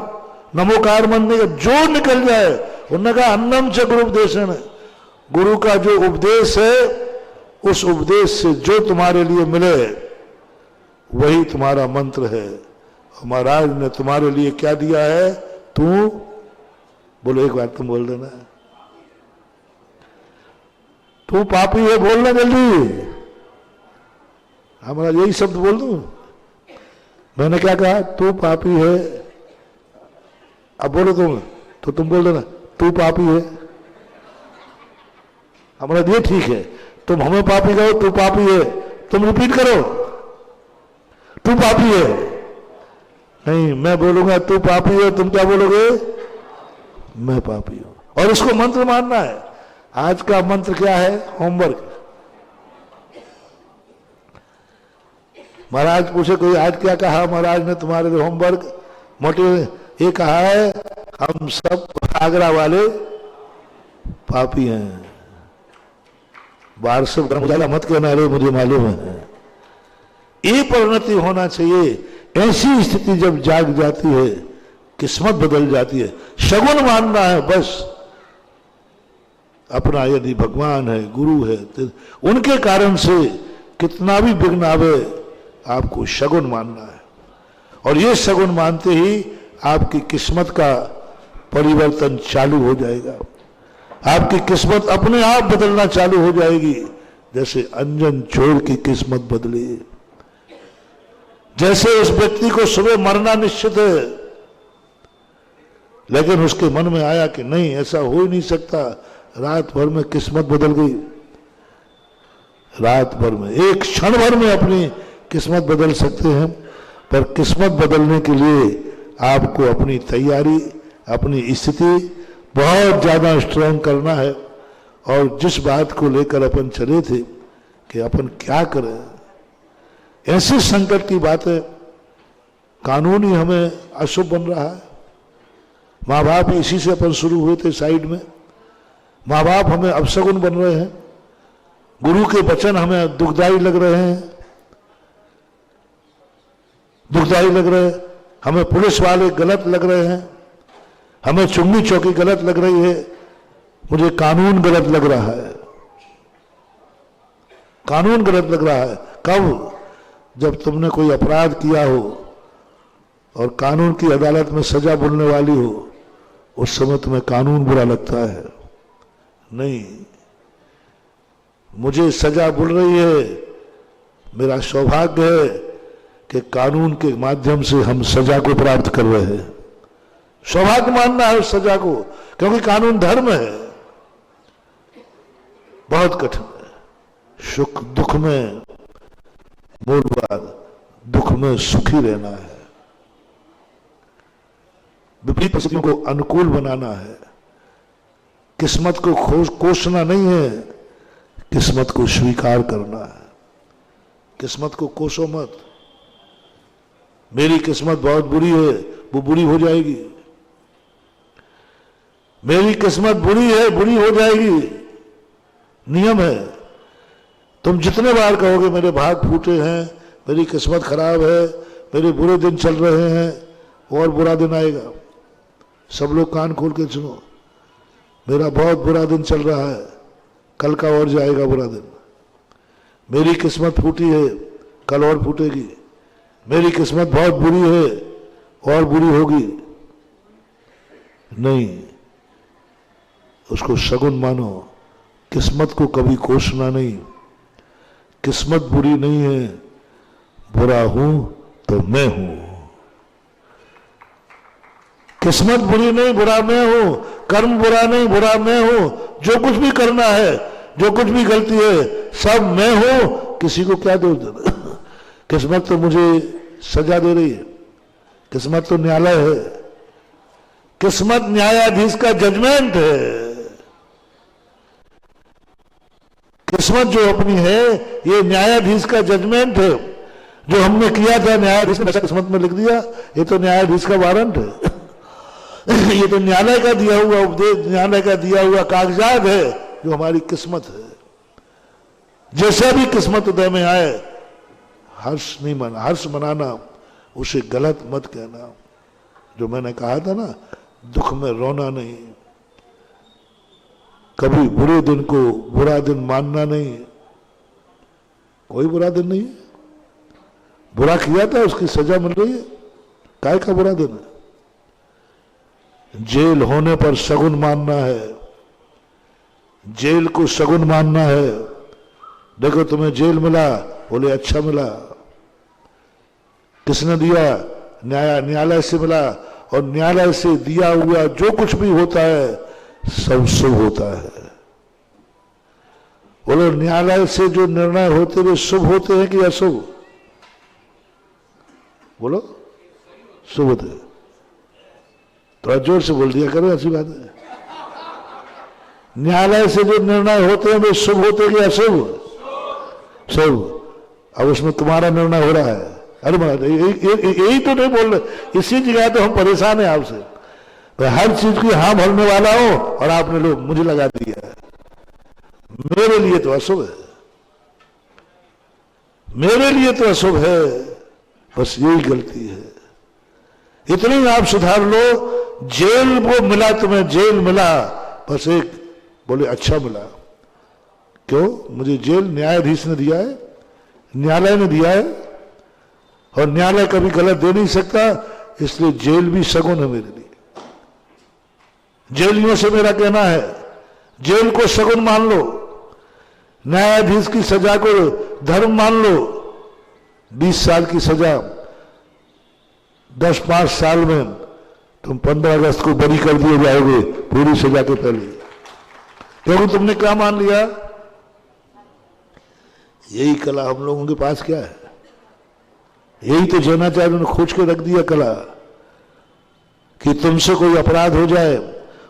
नमोकार मंत्र, जो निकल जाए। उन्होंने कहा अन्नम च गुरु उपदेशन, गुरु का जो उपदेश है उस उपदेश से जो तुम्हारे लिए मिले वही तुम्हारा मंत्र है। महाराज ने तुम्हारे लिए क्या दिया है? तू बोलो, एक बार तुम बोल देना, तू पापी है, बोलना जल्दी। हमारा यही शब्द बोल दूं, मैंने क्या कहा? तू पापी है। अब बोलो तुम, तो तुम बोल देना तू पापी है। हमारा ये ठीक है, तुम हमें पापी कहो, तू पापी है, तुम रिपीट करो तू पापी है। नहीं, मैं बोलूंगा तू पापी है, तुम क्या बोलोगे? मैं पापी हूं। और इसको मंत्र मानना है। आज का मंत्र क्या है? होमवर्क। महाराज पूछे कोई आज क्या कहा महाराज ने तुम्हारे लिए होमवर्क? मोटे ये कहा है हम सब आगरा वाले पापी हैं। बाहर से ज्यादा मत कहना रे, मुझे मालूम है। ये परिणति होना चाहिए। ऐसी स्थिति जब जाग जाती है, किस्मत बदल जाती है। शगुन मानना है बस अपना। यदि भगवान है, गुरु है, तो उनके कारण से कितना भी विघ्न आवे, आपको शगुन मानना है। और ये शगुन मानते ही आपकी किस्मत का परिवर्तन चालू हो जाएगा। आपकी किस्मत अपने आप बदलना चालू हो जाएगी। जैसे अंजन चोर की किस्मत बदली, जैसे उस व्यक्ति को सुबह मरना निश्चित है, लेकिन उसके मन में आया कि नहीं, ऐसा हो ही नहीं सकता। रात भर में किस्मत बदल गई। रात भर में, एक क्षण भर में अपनी किस्मत बदल सकते हैं। पर किस्मत बदलने के लिए आपको अपनी तैयारी, अपनी स्थिति बहुत ज्यादा स्ट्रांग करना है। और जिस बात को लेकर अपन चले थे कि अपन क्या करें, ऐसे संकट की बातें, कानून ही हमें अशुभ बन रहा है। माँ बाप इसी से अपन शुरू हुए थे साइड में। माँ बाप हमें अपशगुन बन रहे हैं। गुरु के वचन हमें दुखदायी लग रहे हैं, दुखदायी लग रहे हैं। हमें पुलिस वाले गलत लग रहे हैं, हमें चुंगी चौकी गलत लग रही है, मुझे कानून गलत लग रहा है। कानून गलत लग रहा है कब? जब तुमने कोई अपराध किया हो और कानून की अदालत में सजा बोलने वाली हो, उस समय तुम्हें कानून बुरा लगता है। नहीं, मुझे सजा बोल रही है, मेरा सौभाग्य है कि कानून के माध्यम से हम सजा को प्राप्त कर रहे हैं। सौभाग्य मानना है उस सजा को, क्योंकि कानून धर्म है। बहुत कठिन है। सुख दुख में, मूल बात दुख में सुखी रहना है। विपरीत परिस्थितियों को अनुकूल बनाना है। किस्मत को कोसना नहीं है, किस्मत को स्वीकार करना है। किस्मत को कोसो मत। मेरी किस्मत बहुत बुरी है, वो बुरी हो जाएगी। मेरी किस्मत बुरी है, बुरी हो जाएगी, नियम है। तुम जितने बार कहोगे मेरे भाग फूटे हैं, मेरी किस्मत खराब है, मेरे बुरे दिन चल रहे हैं, और बुरा दिन आएगा। सब लोग कान खोल के सुनो, मेरा बहुत बुरा दिन चल रहा है, कल का और जाएगा बुरा दिन। मेरी किस्मत फूटी है, कल और फूटेगी। मेरी किस्मत बहुत बुरी है, और बुरी होगी। नहीं, उसको शगुन मानो। किस्मत को कभी कोसना नहीं। किस्मत बुरी नहीं है, बुरा हूं तो मैं हूं। किस्मत बुरी नहीं, बुरा मैं हूं। कर्म बुरा नहीं, बुरा मैं हूं। जो कुछ भी करना है, जो कुछ भी गलती है, सब मैं हूं। किसी को क्या दोष देना? किस्मत तो मुझे सजा दे रही है। किस्मत तो न्यायालय है। किस्मत न्यायाधीश का जजमेंट है। किस्मत जो अपनी है, ये न्यायाधीश का जजमेंट है। जो हमने किया था, न्यायाधीश ने किस्मत में लिख दिया, ये तो न्यायाधीश का वारंट है। ये तो न्यायालय का दिया हुआ उपदेश, न्यायालय का दिया हुआ कागजात है, जो हमारी किस्मत है। जैसा भी किस्मत उदय में आए, हर्ष नहीं मना, हर्ष मनाना, उसे गलत मत कहना। जो मैंने कहा था ना, दुख में रोना नहीं, कभी बुरे दिन को बुरा दिन मानना नहीं। कोई बुरा दिन नहीं है। बुरा किया था, उसकी सजा मिल रही है, काय का बुरा दिन है? जेल होने पर शगुन मानना है। जेल को शगुन मानना है। देखो तुम्हें जेल मिला, बोले अच्छा मिला। किसने दिया? न्यायालय से मिला। और न्यायालय से दिया हुआ जो कुछ भी होता है सब शुभ होता है। बोलो, न्यायालय से जो निर्णय होते वे शुभ होते हैं कि अशुभ? बोलो, शुभ होते हैं। थोड़ा जोर से बोल दिया करो, ऐसी बात है। न्यायालय से जो निर्णय होते हैं वे शुभ होते हैं कि अशुभ? शुभ। अब उसमें तुम्हारा निर्णय हो रहा है। अरे महाराज, यही तो नहीं बोल रहे, इसी जगह तो हम परेशान हैं आपसे। तो हर चीज की हाँ भरने वाला हो और आपने लोग मुझे लगा दिया है। मेरे लिए तो अशुभ है, मेरे लिए तो अशुभ है, बस यही गलती है। इतनी आप सुधार लो। जेल वो मिला तुम्हें, जेल मिला, बस एक बोले अच्छा मिला। क्यों? मुझे जेल न्यायाधीश ने दिया है, न्यायालय ने दिया है, और न्यायालय कभी गलत दे नहीं सकता, इसलिए जेल भी सगुन है मेरे लिए। जेलियों से मेरा कहना है, जेल को सगुन मान लो, न्यायाधीश की सजा को धर्म मान लो। 20 साल की सजा 10-5 साल में तुम 15 अगस्त को बरी कर दिए जाओगे पूरी सजा के पहले, क्योंकि तुमने क्या मान लिया? यही कला हम लोगों के पास क्या है? यही तो जैनाचार्यों ने खोज के रख दिया कला, कि तुमसे कोई अपराध हो जाए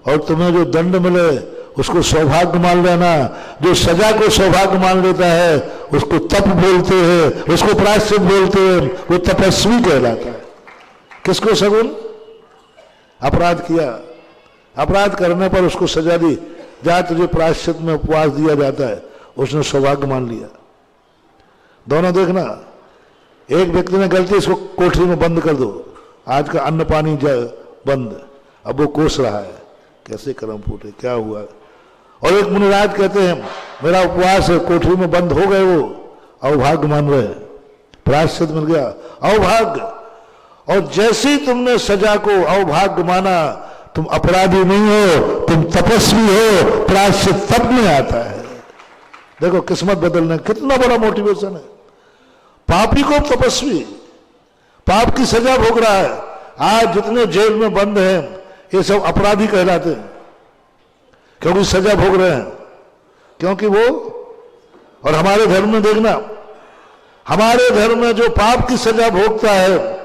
और तुम्हें जो दंड मिले उसको सौभाग्य मान लेना। जो सजा को सौभाग्य मान लेता है उसको तप बोलते हैं, उसको प्रायश्चित बोलते हैं, वो तपस्वी कहलाता है। किसको सगुन? अपराध किया, अपराध करने पर उसको सजा दी, जा तुझे प्रायश्चित में उपवास दिया जाता है, उसने सौभाग्य मान लिया। दोनों देखना, एक व्यक्ति ने गलती, इसको कोठरी में बंद कर दो, आज का अन्न पानी बंद, अब वो कोस रहा है, कैसे कर्म फूटे, क्या हुआ। और एक मुनिराज कहते हैं मेरा उपवास है, कोठरी में बंद हो गए, वो अवभाग्य मान रहे हैं, प्रायश्चित मिल गया, अवभाग्य। और जैसे ही तुमने सजा को अवभाग्य माना, तुम अपराधी नहीं हो, तुम तपस्वी हो, प्रायश्चित तब में आता है। देखो किस्मत बदलना कितना बड़ा मोटिवेशन है। पापी को तपस्वी, पाप की सजा भोग रहा है। आज जितने जेल में बंद हैं ये सब अपराधी कहलाते हैं, क्योंकि सजा भोग रहे हैं, क्योंकि वो। और हमारे धर्म में देखना, हमारे धर्म में जो पाप की सजा भोगता है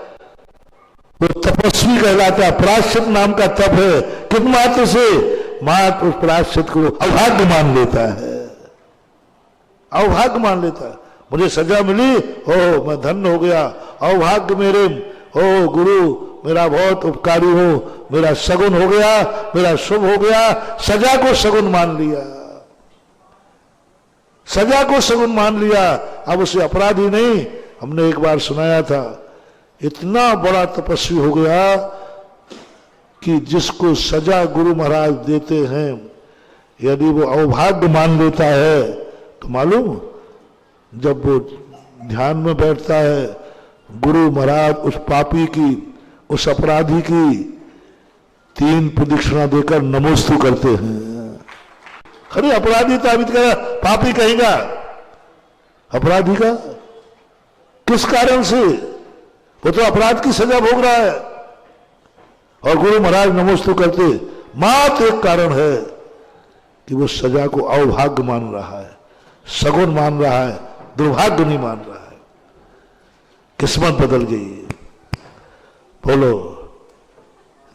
वो तपस्वी कहलाता है। प्रायश्चित नाम का तप है, कित मात्र से? मात्र उस प्रायश्चित को अवभाग्य मान लेता है, अवभाग्य मान लेता है। मुझे सजा मिली, ओ मैं धन्य हो गया, अवभाग्य मेरे, ओ गुरु मेरा बहुत उपकारी हो, मेरा सगुन हो गया, मेरा शुभ हो गया। सजा को सगुन मान लिया, सजा को सगुन मान लिया, अब उसे अपराधी नहीं। हमने एक बार सुनाया था, इतना बड़ा तपस्वी हो गया कि जिसको सजा गुरु महाराज देते हैं, यदि वो अवभाग्य मान लेता है तो मालूम, जब वो ध्यान में बैठता है, गुरु महाराज उस पापी की, उस अपराधी की 3 प्रदक्षिणा देकर नमोस्तु करते हैं। अरे अपराधी तो अभी पापी कहेगा, अपराधी का किस कारण से? वो तो अपराध की सजा भोग रहा है, और गुरु महाराज नमोस्तु करते मात्र एक कारण है कि वो सजा को अवभाग्य मान रहा है, सगुन मान रहा है, दुर्भाग्य नहीं मान रहा है। किस्मत बदल गई। बोलो,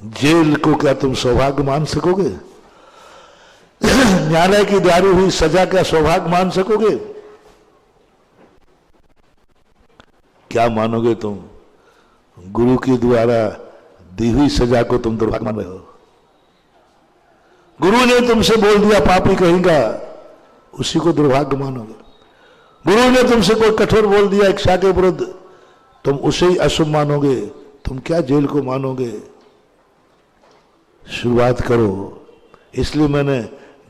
जेल को क्या तुम सौभाग्य मान सकोगे? न्यायालय की जारी हुई सजा क्या सौभाग्य मान सकोगे? क्या मानोगे तुम? गुरु के द्वारा दी हुई सजा को तुम दुर्भाग्य मान रहे हो। गुरु ने तुमसे बोल दिया पापी कहेगा, उसी को दुर्भाग्य मानोगे। गुरु ने तुमसे कोई कठोर बोल दिया इच्छा के विरुद्ध, तुम उसे ही अशुभ मानोगे। तुम क्या जेल को मानोगे? शुरुआत करो। इसलिए मैंने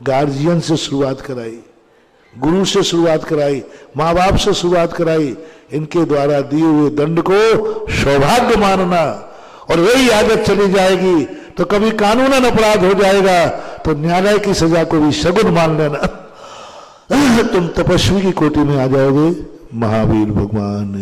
गार्जियन से शुरुआत कराई, गुरु से शुरुआत कराई, माँ बाप से शुरुआत कराई। इनके द्वारा दिए हुए दंड को सौभाग्य मानना, और वही आदत चली जाएगी तो कभी कानूनन अपराध हो जाएगा तो न्यायालय की सजा को भी सगुन मान लेना। तुम तपस्वी की कोटि में आ जाओगे। महावीर भगवान